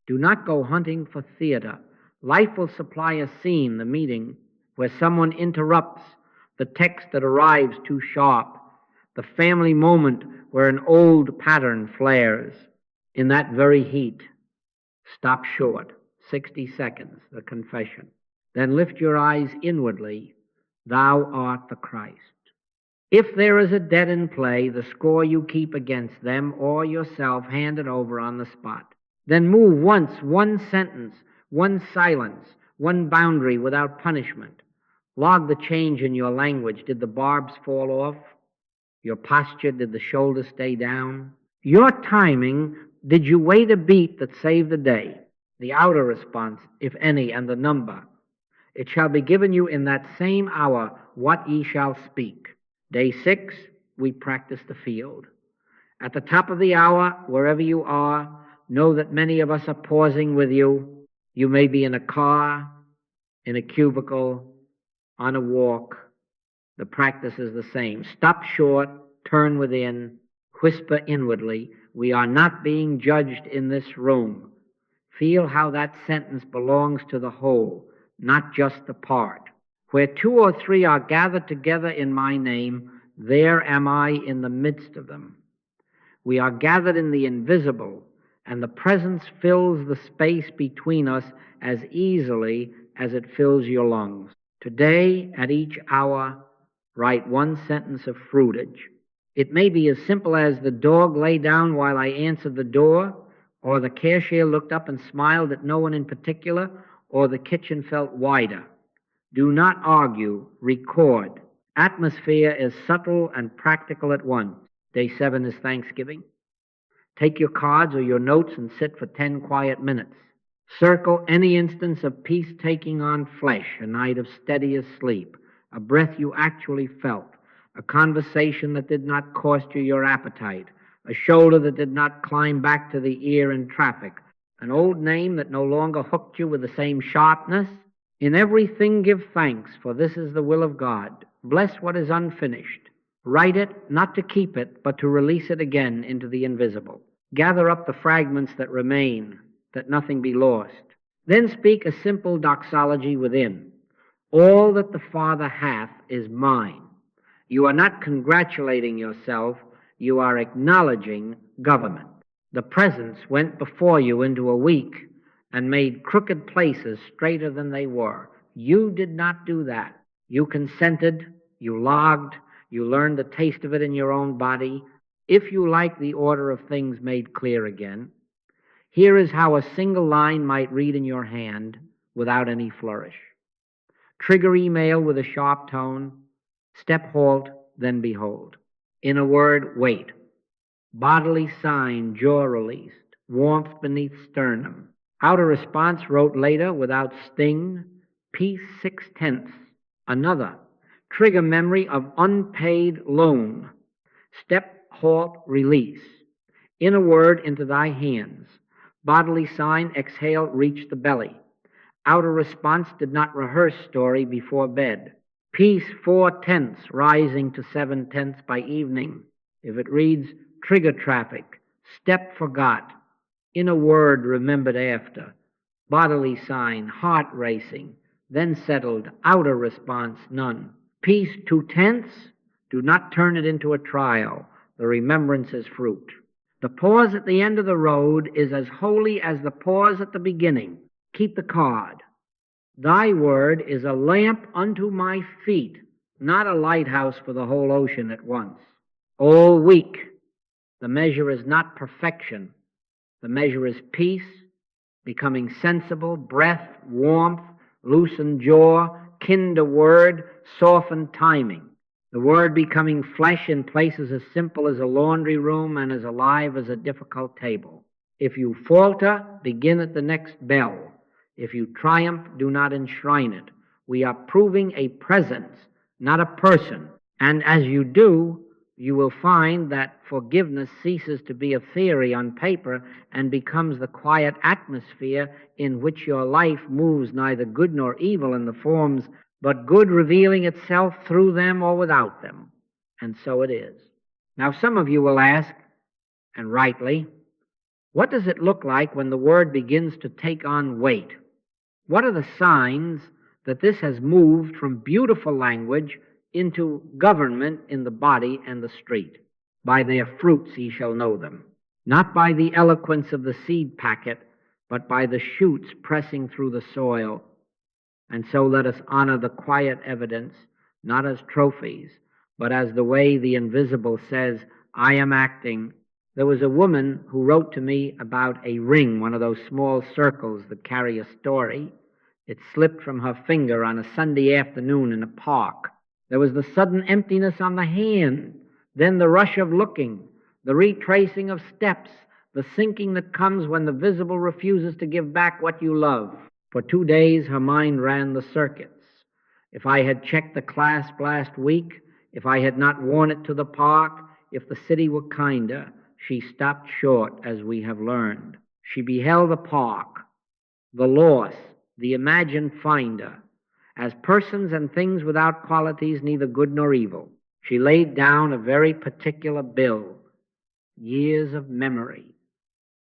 [SPEAKER 1] Do not go hunting for theater. Life will supply a scene, the meeting, where someone interrupts, the text that arrives too sharp, the family moment where an old pattern flares. In that very heat, stop short. 60 seconds, the confession. Then lift your eyes inwardly. Thou art the Christ. If there is a debt in play, the score you keep against them or yourself handed over on the spot. Then move once, one sentence, one silence, one boundary without punishment. Log the change in your language. Did the barbs fall off? Your posture, did the shoulders stay down? Your timing, did you wait a beat that saved the day? The outer response, if any, and the number. It shall be given you in that same hour what ye shall speak. Day 6, we practice the field. At the top of the hour, wherever you are, know that many of us are pausing with you. You may be in a car, in a cubicle, on a walk. The practice is the same. Stop short, turn within, whisper inwardly, we are not being judged in this room. Feel how that sentence belongs to the whole, not just the part. Where 2 or 3 are gathered together in my name, there am I in the midst of them. We are gathered in the invisible, and the presence fills the space between us as easily as it fills your lungs. Today, at each hour, write 1 sentence of fruitage. It may be as simple as the dog lay down while I answered the door, or the cashier looked up and smiled at no one in particular, or the kitchen felt wider. Do not argue, record. Atmosphere is subtle and practical at once. Day 7 is Thanksgiving. Take your cards or your notes and sit for 10 quiet minutes. Circle any instance of peace taking on flesh, a night of steadiest sleep, a breath you actually felt, a conversation that did not cost you your appetite, a shoulder that did not climb back to the ear in traffic, an old name that no longer hooked you with the same sharpness. In everything give thanks, for this is the will of God. Bless what is unfinished. Write it, not to keep it, but to release it again into the invisible. Gather up the fragments that remain, that nothing be lost. Then speak a simple doxology within. All that the Father hath is mine. You are not congratulating yourself, you are acknowledging government. The presence went before you into a week and made crooked places straighter than they were. You did not do that. You consented, you logged, you learned the taste of it in your own body. If you like the order of things made clear again, here is how a single line might read in your hand without any flourish. Trigger email with a sharp tone. Step halt, then behold. In a word, wait. Bodily sign, jaw released. Warmth beneath sternum. Outer response wrote later without sting. Peace 6/10. Another. Trigger memory of unpaid loan. Step halt, release. Inner word into thy hands. Bodily sign, exhale, reach the belly. Outer response did not rehearse story before bed. Peace 4/10, rising to 7/10 by evening. If it reads trigger traffic, step forgot. Inner word remembered after. Bodily sign, heart racing, then settled. Outer response, none. Peace 2/10, do not turn it into a trial. The remembrance is fruit. The pause at the end of the road is as holy as the pause at the beginning. Keep the card. Thy word is a lamp unto my feet, not a lighthouse for the whole ocean at once. All week, the measure is not perfection. The measure is peace, becoming sensible, breath, warmth, loosen jaw, kinder word, soften timing. The word becoming flesh in places as simple as a laundry room and as alive as a difficult table. If you falter, begin at the next bell. If you triumph, do not enshrine it. We are proving a presence, not a person. And as you do, you will find that forgiveness ceases to be a theory on paper and becomes the quiet atmosphere in which your life moves neither good nor evil in the forms, but good revealing itself through them or without them. And so it is. Now some of you will ask, and rightly, what does it look like when the word begins to take on weight? What are the signs that this has moved from beautiful language into government in the body and the street? By their fruits ye shall know them. Not by the eloquence of the seed packet, but by the shoots pressing through the soil. And so let us honor the quiet evidence, not as trophies, but as the way the invisible says, I am acting. There was a woman who wrote to me about a ring, one of those small circles that carry a story. It slipped from her finger on a Sunday afternoon in a park. There was the sudden emptiness on the hand. Then the rush of looking, the retracing of steps, the sinking that comes when the visible refuses to give back what you love. For 2 days her mind ran the circuits. If I had checked the clasp last week, if I had not worn it to the park, if the city were kinder, she stopped short, as we have learned. She beheld the park, the loss, the imagined finder, as persons and things without qualities neither good nor evil. She laid down a very particular bill: years of memory,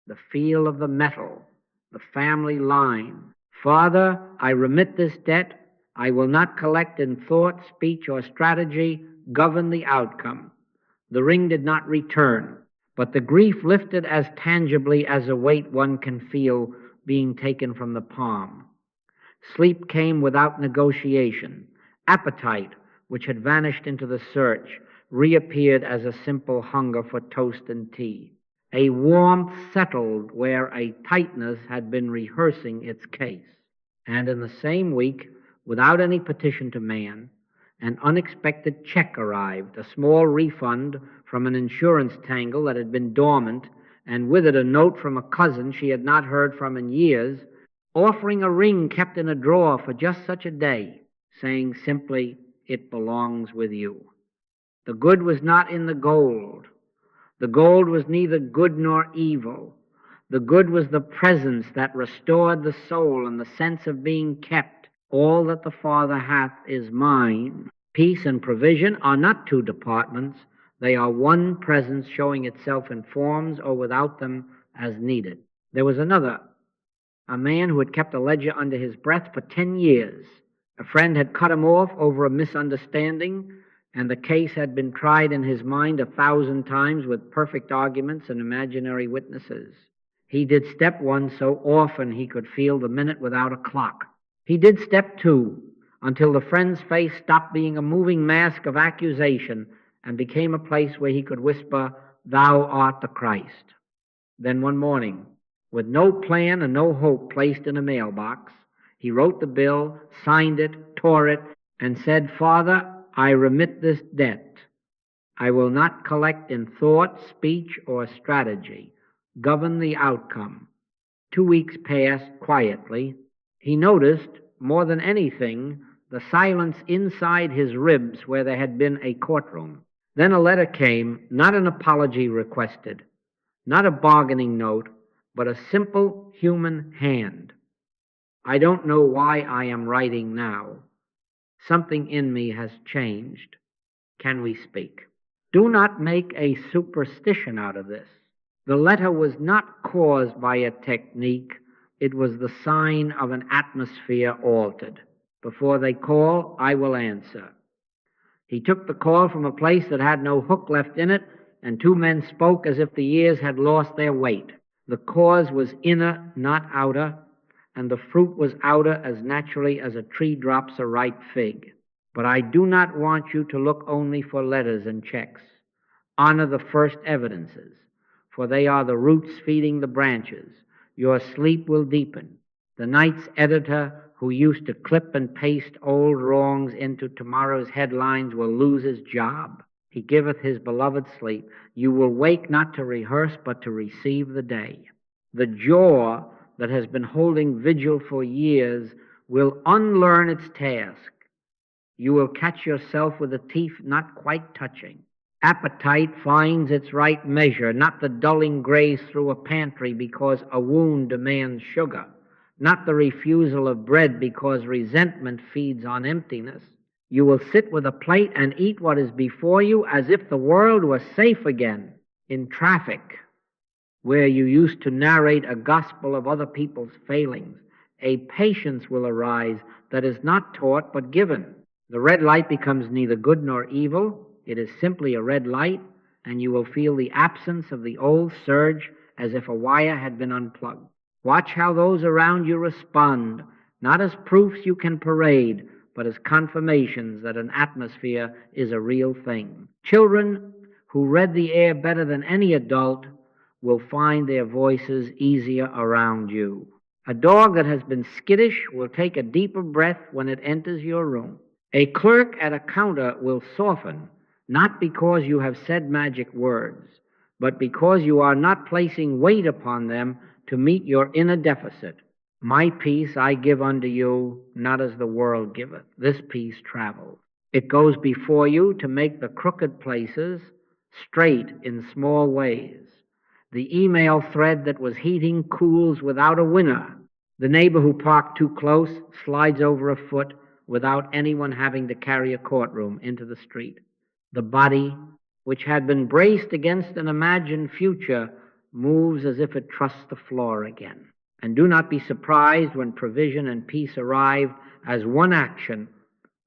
[SPEAKER 1] the feel of the metal, the family line. Father, I remit this debt. I will not collect in thought, speech, or strategy. Govern the outcome. The ring did not return, but the grief lifted as tangibly as a weight one can feel being taken from the palm. Sleep came without negotiation. Appetite, which had vanished into the search, reappeared as a simple hunger for toast and tea. A warmth settled where a tightness had been rehearsing its case. And in the same week, without any petition to man, an unexpected check arrived, a small refund from an insurance tangle that had been dormant, and with it a note from a cousin she had not heard from in years, offering a ring kept in a drawer for just such a day, saying simply, "It belongs with you." The good was not in the gold. The gold was neither good nor evil. The good was the presence that restored the soul and the sense of being kept. All that the Father hath is mine. Peace and provision are not two departments. They are one presence showing itself in forms or without them as needed. There was another, a man who had kept a ledger under his breath for 10 years. A friend had cut him off over a misunderstanding, and the case had been tried in his mind 1,000 times with perfect arguments and imaginary witnesses. He did step one so often he could feel the minute without a clock. He did step two until the friend's face stopped being a moving mask of accusation and became a place where he could whisper, "Thou art the Christ." Then one morning, with no plan and no hope placed in a mailbox, he wrote the bill, signed it, tore it, and said, "Father, I remit this debt. I will not collect in thought, speech, or strategy. Govern the outcome." 2 weeks passed quietly. He noticed, more than anything, the silence inside his ribs where there had been a courtroom. Then a letter came, not an apology requested, not a bargaining note, but a simple human hand. "I don't know why I am writing now. Something in me has changed. Can we speak?" Do not make a superstition out of this. The letter was not caused by a technique. It was the sign of an atmosphere altered. Before they call, I will answer. He took the call from a place that had no hook left in it, and 2 men spoke as if the years had lost their weight. The cause was inner, not outer, and the fruit was outer as naturally as a tree drops a ripe fig. But I do not want you to look only for letters and checks. Honor the first evidences, for they are the roots feeding the branches. Your sleep will deepen. The night's editor, who used to clip and paste old wrongs into tomorrow's headlines, will lose his job. He giveth his beloved sleep. You will wake not to rehearse, but to receive the day. The jaw that has been holding vigil for years will unlearn its task. You will catch yourself with the teeth not quite touching. Appetite finds its right measure, not the dulling graze through a pantry because a wound demands sugar, not the refusal of bread because resentment feeds on emptiness. You will sit with a plate and eat what is before you as if the world were safe again. In traffic, where you used to narrate a gospel of other people's failings, a patience will arise that is not taught but given. The red light becomes neither good nor evil. It is simply a red light, and you will feel the absence of the old surge as if a wire had been unplugged. Watch how those around you respond, not as proofs you can parade, but as confirmations that an atmosphere is a real thing. Children who read the air better than any adult will find their voices easier around you. A dog that has been skittish will take a deeper breath when it enters your room. A clerk at a counter will soften, not because you have said magic words, but because you are not placing weight upon them to meet your inner deficit. My peace I give unto you, not as the world giveth. This peace travels. It goes before you to make the crooked places straight in small ways. The email thread that was heating cools without a winner. The neighbor who parked too close slides over a foot without anyone having to carry a courtroom into the street. The body, which had been braced against an imagined future, moves as if it trusts the floor again. And do not be surprised when provision and peace arrive as one action.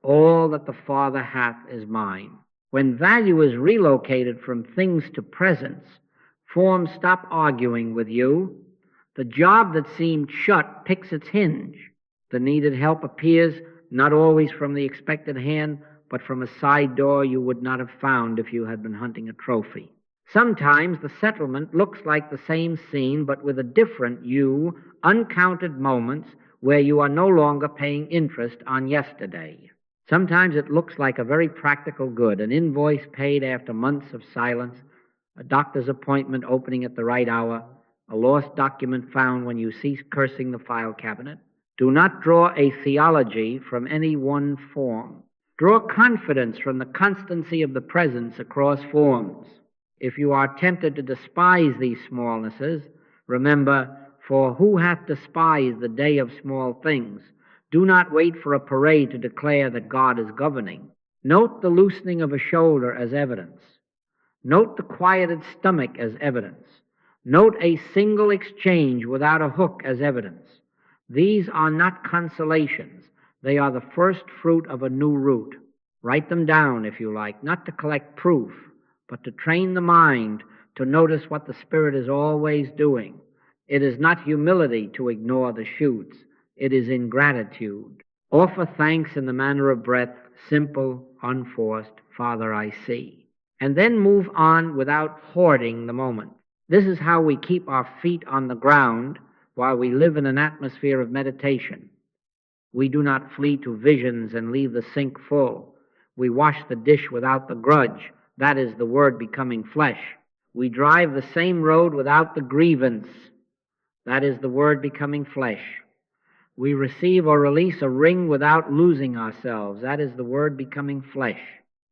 [SPEAKER 1] All that the Father hath is mine. When value is relocated from things to presence, forms stop arguing with you. The job that seemed shut picks its hinge. The needed help appears not always from the expected hand, but from a side door you would not have found if you had been hunting a trophy. Sometimes the settlement looks like the same scene, but with a different you, uncounted moments where you are no longer paying interest on yesterday. Sometimes it looks like a very practical good, an invoice paid after months of silence, a doctor's appointment opening at the right hour, a lost document found when you cease cursing the file cabinet. Do not draw a theology from any one form. Draw confidence from the constancy of the presence across forms. If you are tempted to despise these smallnesses, remember, for who hath despised the day of small things? Do not wait for a parade to declare that God is governing. Note the loosening of a shoulder as evidence. Note the quieted stomach as evidence. Note a single exchange without a hook as evidence. These are not consolations. They are the first fruit of a new root. Write them down, if you like, not to collect proof, but to train the mind to notice what the Spirit is always doing. It is not humility to ignore the shoots. It is ingratitude. Offer thanks in the manner of breath, simple, unforced, Father, I see. And then move on without hoarding the moment. This is how we keep our feet on the ground while we live in an atmosphere of meditation. We do not flee to visions and leave the sink full. We wash the dish without the grudge. That is the Word becoming flesh. We drive the same road without the grievance. That is the Word becoming flesh. We receive or release a ring without losing ourselves. That is the Word becoming flesh.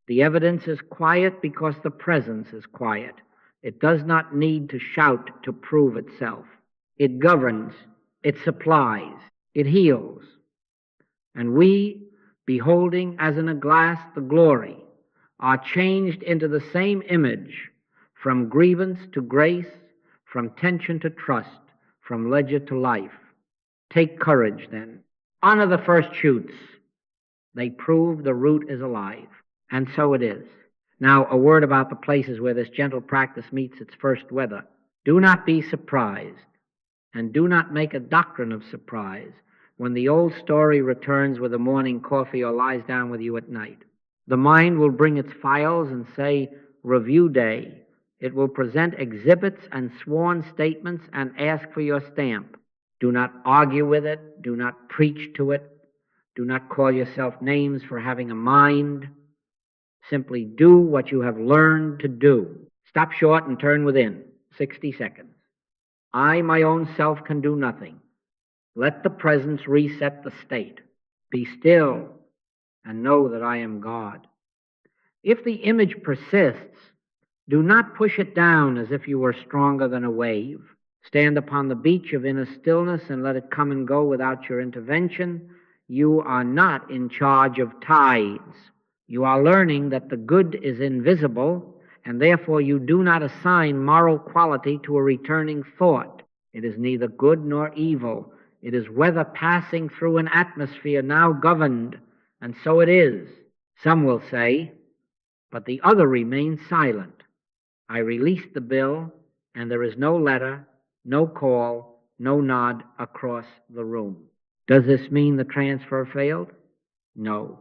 [SPEAKER 1] The evidence is quiet because the presence is quiet. It does not need to shout to prove itself. It governs, it supplies, it heals. And we, beholding as in a glass the glory, are changed into the same image, from grievance to grace, from tension to trust, from ledger to life. Take courage, then. Honor the first shoots. They prove the root is alive. And so it is. Now, a word about the places where this gentle practice meets its first weather. Do not be surprised, and do not make a doctrine of surprise when the old story returns with a morning coffee or lies down with you at night. The mind will bring its files and say, review day. It will present exhibits and sworn statements and ask for your stamp. Do not argue with it. Do not preach to it. Do not call yourself names for having a mind. Simply do what you have learned to do. Stop short and turn within. 60 seconds. I, my own self, can do nothing. Let the presence reset the state. Be still and know that I am God. If the image persists, do not push it down as if you were stronger than a wave. Stand upon the beach of inner stillness and let it come and go without your intervention. You are not in charge of tides. You are learning that the good is invisible, and therefore you do not assign moral quality to a returning thought. It is neither good nor evil. It is weather passing through an atmosphere now governed, and so it is. Some will say, but the other remains silent. I release the bill, and there is no letter, no call, no nod across the room. Does this mean the transfer failed? No.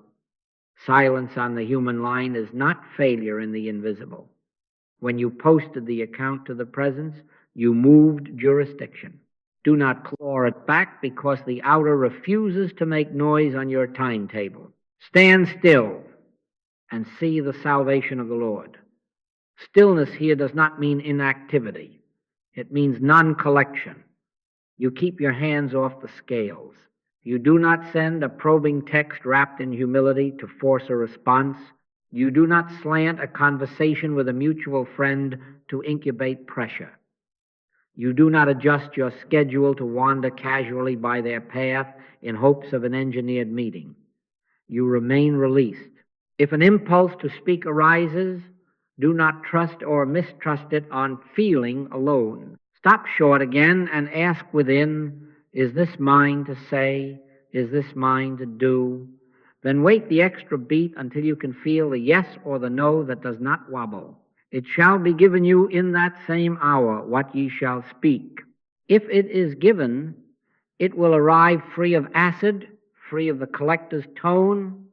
[SPEAKER 1] Silence on the human line is not failure in the invisible. When you posted the account to the presence, you moved jurisdiction. Do not claw it back because the outer refuses to make noise on your timetable. Stand still and see the salvation of the Lord. Stillness here does not mean inactivity. It means non-collection. You keep your hands off the scales. You do not send a probing text wrapped in humility to force a response. You do not slant a conversation with a mutual friend to incubate pressure. You do not adjust your schedule to wander casually by their path in hopes of an engineered meeting. You remain released. If an impulse to speak arises, do not trust or mistrust it on feeling alone. Stop short again and ask within, is this mine to say? Is this mine to do? Then wait the extra beat until you can feel the yes or the no that does not wobble. It shall be given you in that same hour what ye shall speak. If it is given, it will arrive free of acid, free of the collector's tone,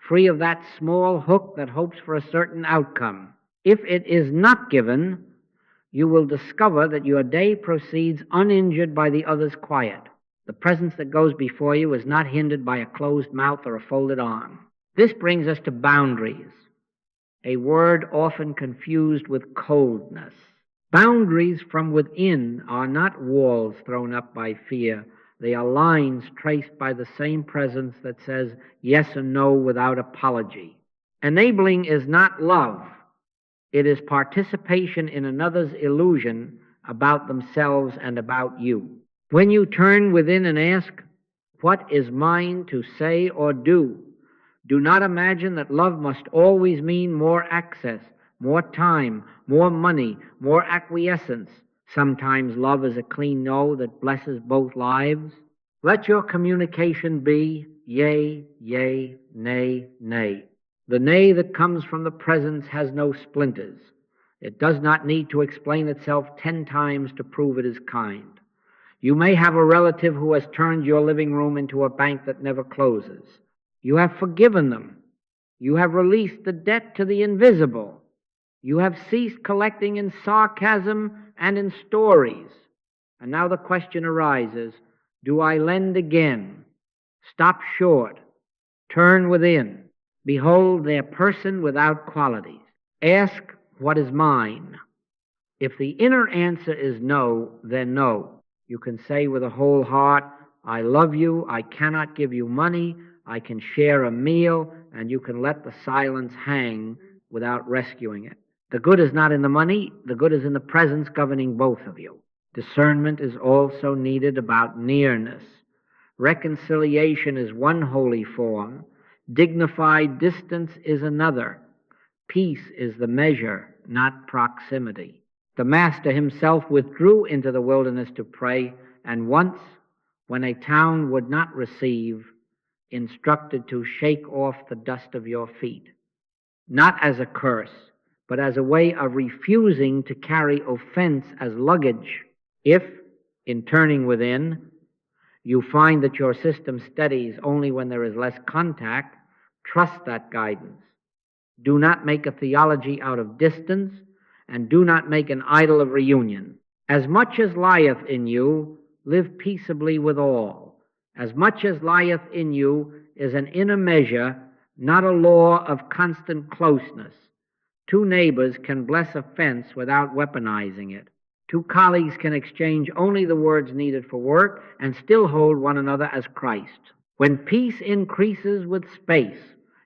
[SPEAKER 1] free of that small hook that hopes for a certain outcome. If it is not given, you will discover that your day proceeds uninjured by the other's quiet. The presence that goes before you is not hindered by a closed mouth or a folded arm. This brings us to boundaries, a word often confused with coldness. Boundaries from within are not walls thrown up by fear. They are lines traced by the same presence that says yes and no without apology. Enabling is not love. It is participation in another's illusion about themselves and about you. When you turn within and ask, what is mine to say or do? Do not imagine that love must always mean more access, more time, more money, more acquiescence. Sometimes love is a clean no that blesses both lives. Let your communication be yea, yea, nay, nay. The nay that comes from the presence has no splinters. It does not need to explain itself 10 times to prove it is kind. You may have a relative who has turned your living room into a bank that never closes. You have forgiven them. You have released the debt to the invisible. You have ceased collecting in sarcasm and in stories. And now the question arises, do I lend again? Stop short. Turn within. Behold their person without qualities. Ask, what is mine? If the inner answer is no, then no. You can say with a whole heart, I love you, I cannot give you money, I can share a meal, and you can let the silence hang without rescuing it. The good is not in the money, the good is in the presence governing both of you. Discernment is also needed about nearness. Reconciliation is one holy form. Dignified distance is another. Peace is the measure, not proximity. The Master himself withdrew into the wilderness to pray, and once, when a town would not receive, instructed to shake off the dust of your feet, not as a curse, but as a way of refusing to carry offense as luggage. If, in turning within, you find that your system steadies only when there is less contact, trust that guidance. Do not make a theology out of distance, and do not make an idol of reunion. As much as lieth in you, live peaceably with all. As much as lieth in you is an inner measure, not a law of constant closeness. 2 neighbors can bless a fence without weaponizing it. 2 colleagues can exchange only the words needed for work and still hold one another as Christ. When peace increases with space,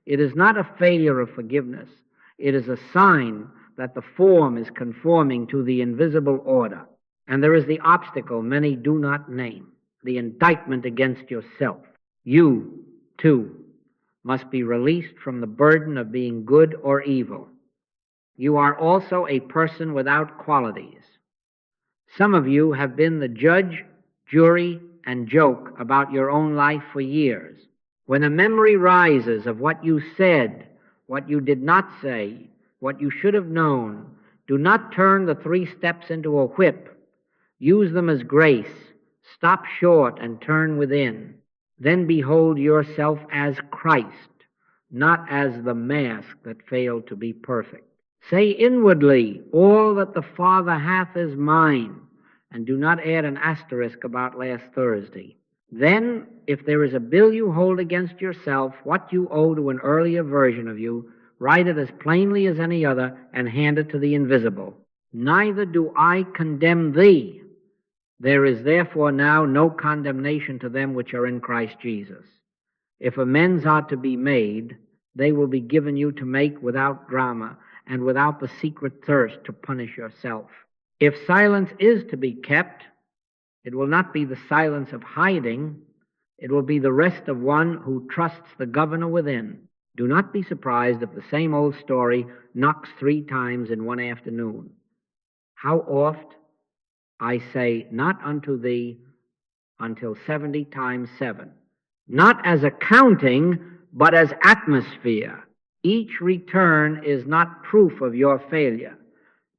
[SPEAKER 1] it is not a failure of forgiveness. It is a sign that the form is conforming to the invisible order. And there is the obstacle many do not name, the indictment against yourself. You, too, must be released from the burden of being good or evil. You are also a person without qualities. Some of you have been the judge, jury, and joke about your own life for years. When a memory rises of what you said, what you did not say, what you should have known, do not turn the 3 steps into a whip. Use them as grace. Stop short and turn within. Then behold yourself as Christ, not as the mask that failed to be perfect. Say inwardly, all that the Father hath is mine, and do not add an asterisk about last Thursday. Then, if there is a bill you hold against yourself, what you owe to an earlier version of you, write it as plainly as any other, and hand it to the invisible. Neither do I condemn thee. There is therefore now no condemnation to them which are in Christ Jesus. If amends are to be made, they will be given you to make without drama and without the secret thirst to punish yourself. If silence is to be kept, it will not be the silence of hiding. It will be the rest of one who trusts the governor within. Do not be surprised if the same old story knocks 3 times in one afternoon. How oft? I say, not unto thee, until 70 times 7. Not as accounting, but as atmosphere. Each return is not proof of your failure.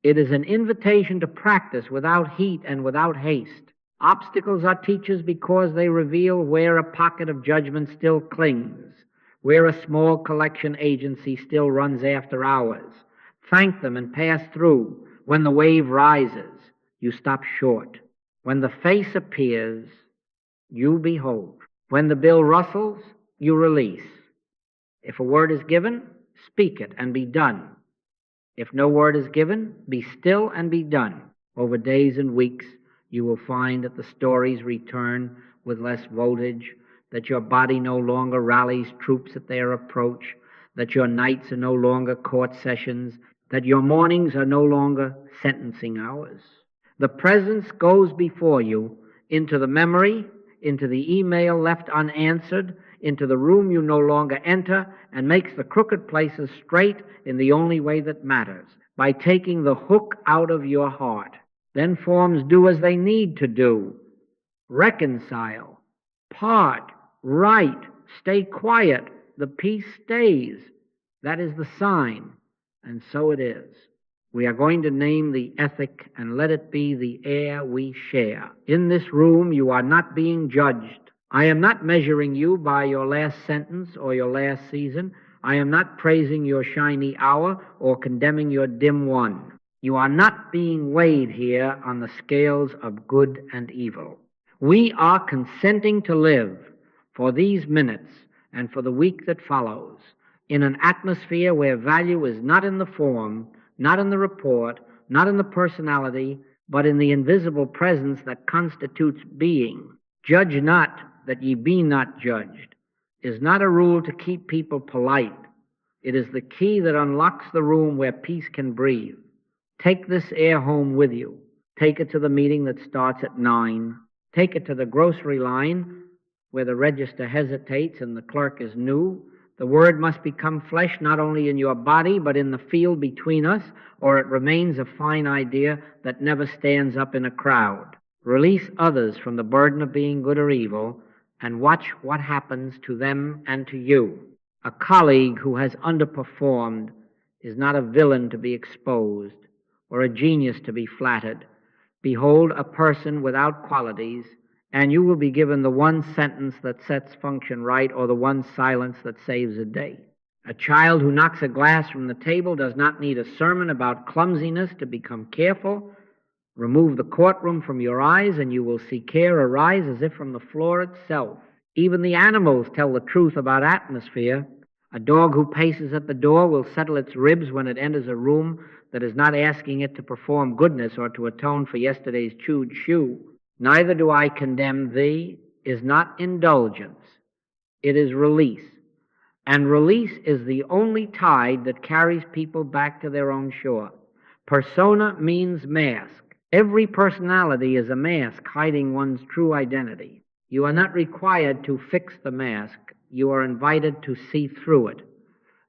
[SPEAKER 1] It is an invitation to practice without heat and without haste. Obstacles are teachers because they reveal where a pocket of judgment still clings, where a small collection agency still runs after hours. Thank them and pass through. When the wave rises, you stop short. When the face appears, you behold. When the bill rustles, you release. If a word is given, speak it and be done. If no word is given, be still and be done. Over days and weeks, you will find that the stories return with less voltage, that your body no longer rallies troops at their approach, that your nights are no longer court sessions, that your mornings are no longer sentencing hours. The presence goes before you into the memory, into the email left unanswered, into the room you no longer enter, and makes the crooked places straight in the only way that matters, by taking the hook out of your heart. Then forms do as they need to do. Reconcile, part, right, stay quiet, the peace stays. That is the sign, and so it is. We are going to name the ethic and let it be the air we share. In this room you are not being judged. I am not measuring you by your last sentence or your last season. I am not praising your shiny hour or condemning your dim one. You are not being weighed here on the scales of good and evil. We are consenting to live for these minutes and for the week that follows in an atmosphere where value is not in the form, not in the report, not in the personality, but in the invisible presence that constitutes being. Judge not that ye be not judged is not a rule to keep people polite. It is the key that unlocks the room where peace can breathe. Take this air home with you. Take it to the meeting that starts at 9. Take it to the grocery line where the register hesitates and the clerk is new. The word must become flesh not only in your body but in the field between us, or it remains a fine idea that never stands up in a crowd. Release others from the burden of being good or evil and watch what happens to them and to you. A colleague who has underperformed is not a villain to be exposed or a genius to be flattered. Behold a person without qualities, and you will be given the one sentence that sets function right or the one silence that saves a day. A child who knocks a glass from the table does not need a sermon about clumsiness to become careful. Remove the courtroom from your eyes, and you will see care arise as if from the floor itself. Even the animals tell the truth about atmosphere. A dog who paces at the door will settle its ribs when it enters a room that is not asking it to perform goodness or to atone for yesterday's chewed shoe. Neither do I condemn thee is not indulgence. It is release. And release is the only tide that carries people back to their own shore. Persona means mask. Every personality is a mask hiding one's true identity. You are not required to fix the mask. You are invited to see through it.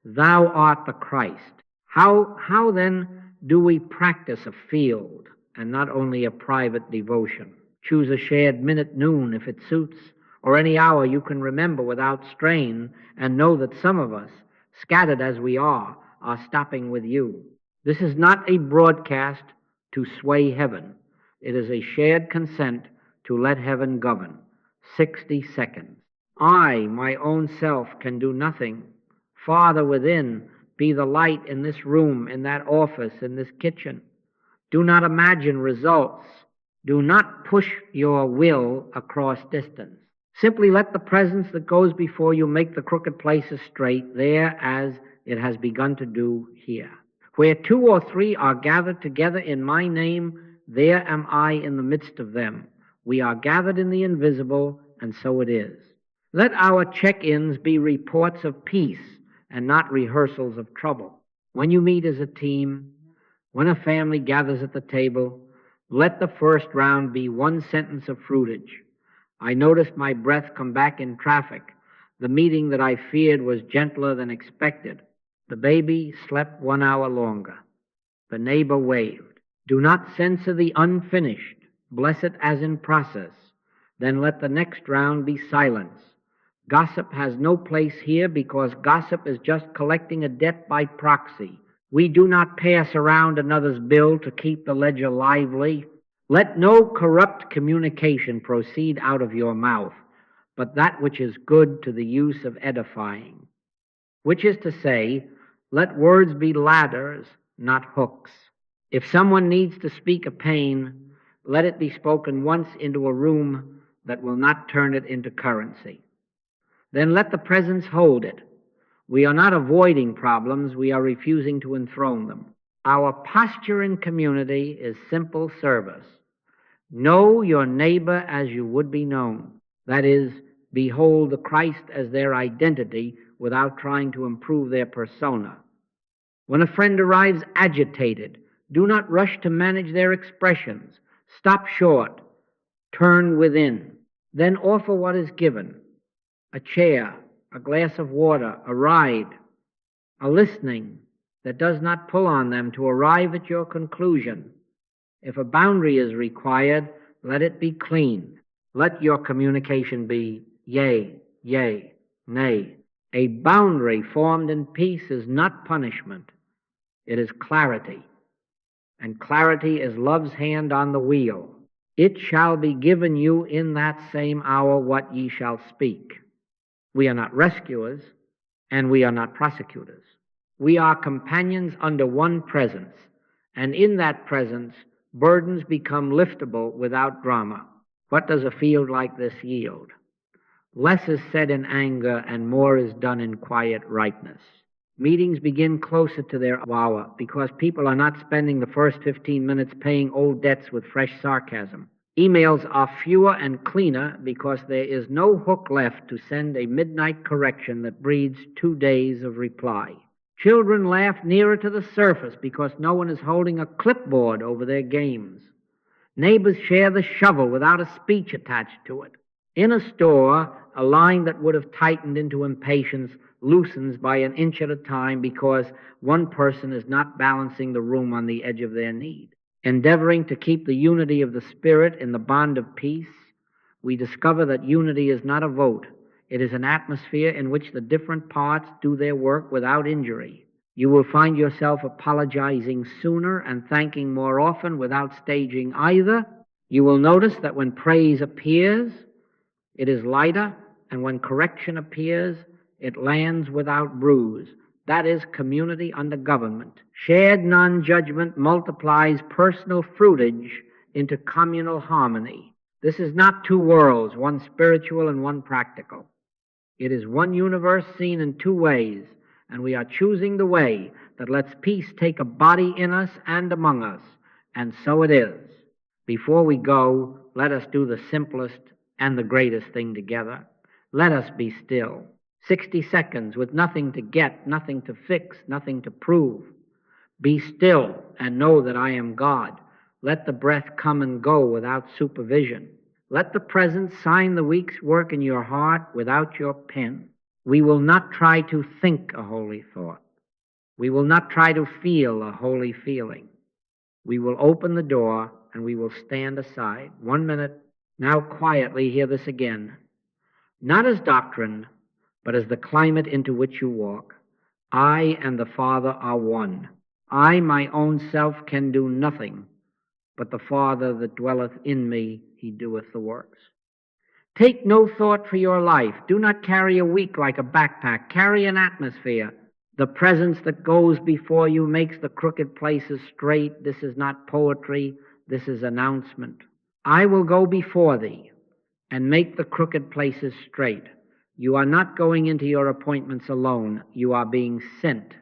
[SPEAKER 1] Thou art the Christ. How then do we practice a field and not only a private devotion? Choose a shared minute noon if it suits, or any hour you can remember without strain, and know that some of us, scattered as we are stopping with you. This is not a broadcast to sway heaven. It is a shared consent to let heaven govern. 60 seconds. I, my own self, can do nothing. Father within, be the light in this room, in that office, in this kitchen. Do not imagine results. Do not push your will across distance. Simply let the presence that goes before you make the crooked places straight there as it has begun to do here. Where two or three are gathered together in my name, there am I in the midst of them. We are gathered in the invisible, and so it is. Let our check-ins be reports of peace and not rehearsals of trouble. When you meet as a team, when a family gathers at the table, let the first round be one sentence of fruitage. I noticed my breath come back in traffic. The meeting that I feared was gentler than expected. The baby slept 1 hour longer. The neighbor waved. Do not censor the unfinished. Bless it as in process. Then let the next round be silence. Gossip has no place here because gossip is just collecting a debt by proxy. We do not pass around another's bill to keep the ledger lively. Let no corrupt communication proceed out of your mouth, but that which is good to the use of edifying. Which is to say, let words be ladders, not hooks. If someone needs to speak a pain, let it be spoken once into a room that will not turn it into currency. Then let the presence hold it. We are not avoiding problems, we are refusing to enthrone them. Our posture in community is simple service. Know your neighbor as you would be known. That is, behold the Christ as their identity without trying to improve their persona. When a friend arrives agitated, do not rush to manage their expressions. Stop short. Turn within. Then offer what is given. A chair, a glass of water, a ride, a listening that does not pull on them to arrive at your conclusion. If a boundary is required, let it be clean. Let your communication be yea, yea, nay. A boundary formed in peace is not punishment. It is clarity. And clarity is love's hand on the wheel. It shall be given you in that same hour what ye shall speak. We are not rescuers, and we are not prosecutors. We are companions under one presence, and in that presence, burdens become liftable without drama. What does a field like this yield? Less is said in anger, and more is done in quiet rightness. Meetings begin closer to their hour because people are not spending the first 15 minutes paying old debts with fresh sarcasm. Emails are fewer and cleaner because there is no hook left to send a midnight correction that breeds 2 days of reply. Children laugh nearer to the surface because no one is holding a clipboard over their games. Neighbors share the shovel without a speech attached to it. In a store, a line that would have tightened into impatience loosens by an inch at a time because one person is not balancing the room on the edge of their need. Endeavoring to keep the unity of the Spirit in the bond of peace, we discover that unity is not a vote. It is an atmosphere in which the different parts do their work without injury. You will find yourself apologizing sooner and thanking more often without staging either. You will notice that when praise appears, it is lighter, and when correction appears, it lands without bruise. That is community under government. Shared non-judgment multiplies personal fruitage into communal harmony. This is not two worlds, one spiritual and one practical. It is one universe seen in two ways, and we are choosing the way that lets peace take a body in us and among us, and so it is. Before we go, let us do the simplest and the greatest thing together. Let us be still. 60 seconds with nothing to get, nothing to fix, nothing to prove. Be still and know that I am God. Let the breath come and go without supervision. Let the present sign the week's work in your heart without your pen. We will not try to think a holy thought. We will not try to feel a holy feeling. We will open the door and we will stand aside. 1 minute. Now quietly hear this again. Not as doctrine, but as the climate into which you walk. I and the Father are one. I, my own self, can do nothing, but the Father that dwelleth in me, he doeth the works. Take no thought for your life. Do not carry a week like a backpack. Carry an atmosphere. The presence that goes before you makes the crooked places straight. This is not poetry. This is announcement. I will go before thee and make the crooked places straight. You are not going into your appointments alone. You are being sent.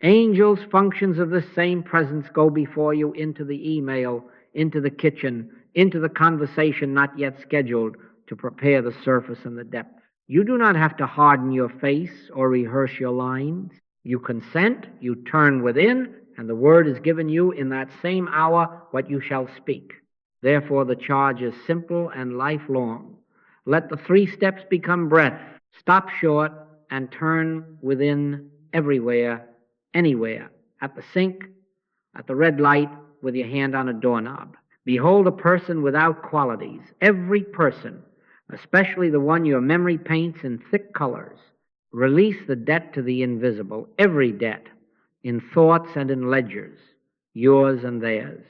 [SPEAKER 1] Angels, functions of the same presence, go before you into the email, into the kitchen, into the conversation not yet scheduled to prepare the surface and the depth. You do not have to harden your face or rehearse your lines. You consent, you turn within, and the word is given you in that same hour what you shall speak. Therefore the charge is simple and lifelong. Let the 3 steps become breath. Stop short and turn within everywhere, anywhere, at the sink, at the red light, with your hand on a doorknob. Behold a person without qualities. Every person, especially the one your memory paints in thick colors. Release the debt to the invisible, every debt, in thoughts and in ledgers, yours and theirs.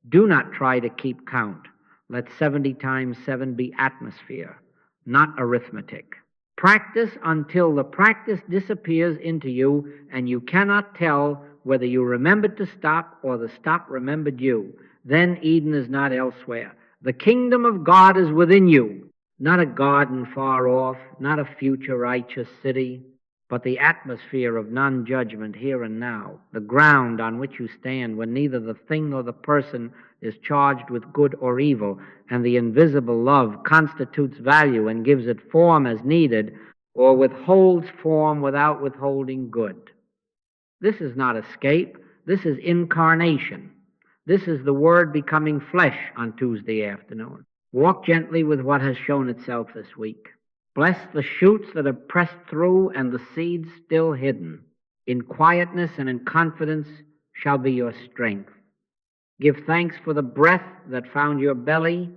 [SPEAKER 1] Do not try to keep count. Let 70 times 7 be atmosphere, not arithmetic. Practice until the practice disappears into you and you cannot tell whether you remembered to stop or the stop remembered you. Then Eden is not elsewhere. The kingdom of God is within you, not a garden far off, not a future righteous city, but the atmosphere of non-judgment here and now, the ground on which you stand when neither the thing nor the person is charged with good or evil, and the invisible love constitutes value and gives it form as needed, or withholds form without withholding good. This is not escape. This is incarnation. This is the Word becoming flesh on Tuesday afternoon. Walk gently with what has shown itself this week. Bless the shoots that have pressed through and the seeds still hidden. In quietness and in confidence shall be your strength. Give thanks for the breath that found your belly,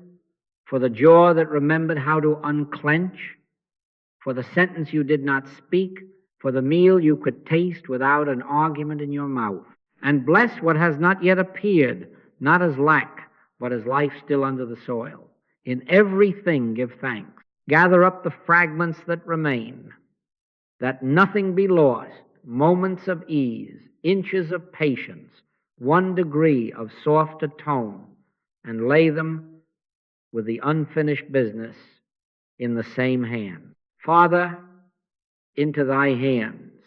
[SPEAKER 1] for the jaw that remembered how to unclench, for the sentence you did not speak, for the meal you could taste without an argument in your mouth. And bless what has not yet appeared, not as lack, but as life still under the soil. In everything give thanks. Gather up the fragments that remain, that nothing be lost, moments of ease, inches of patience, 1 degree of softer tone, and lay them with the unfinished business in the same hand. Father, into thy hands.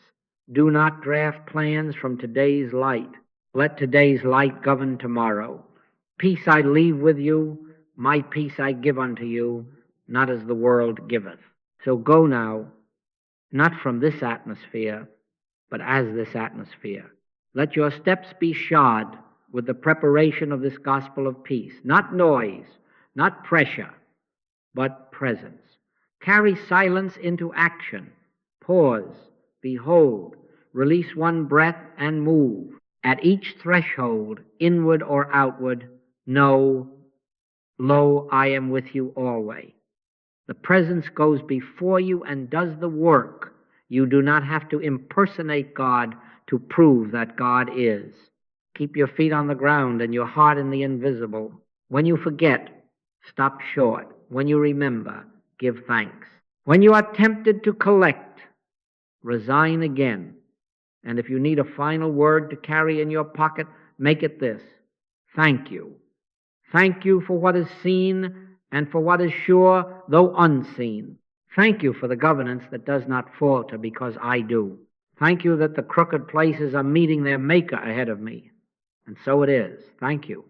[SPEAKER 1] Do not draft plans from today's light. Let today's light govern tomorrow. Peace I leave with you, my peace I give unto you, not as the world giveth. So go now, not from this atmosphere, but as this atmosphere. Let your steps be shod with the preparation of this gospel of peace, not noise, not pressure, but presence. Carry silence into action. Pause, behold, release 1 breath and move. At each threshold, inward or outward, know, lo, I am with you always. The presence goes before you and does the work. You do not have to impersonate God to prove that God is. Keep your feet on the ground and your heart in the invisible. When you forget, stop short. When you remember, give thanks. When you are tempted to collect, resign again. And if you need a final word to carry in your pocket, make it this: thank you. Thank you for what is seen and for what is sure, though unseen. Thank you for the governance that does not falter because I do. Thank you that the crooked places are meeting their Maker ahead of me. And so it is. Thank you.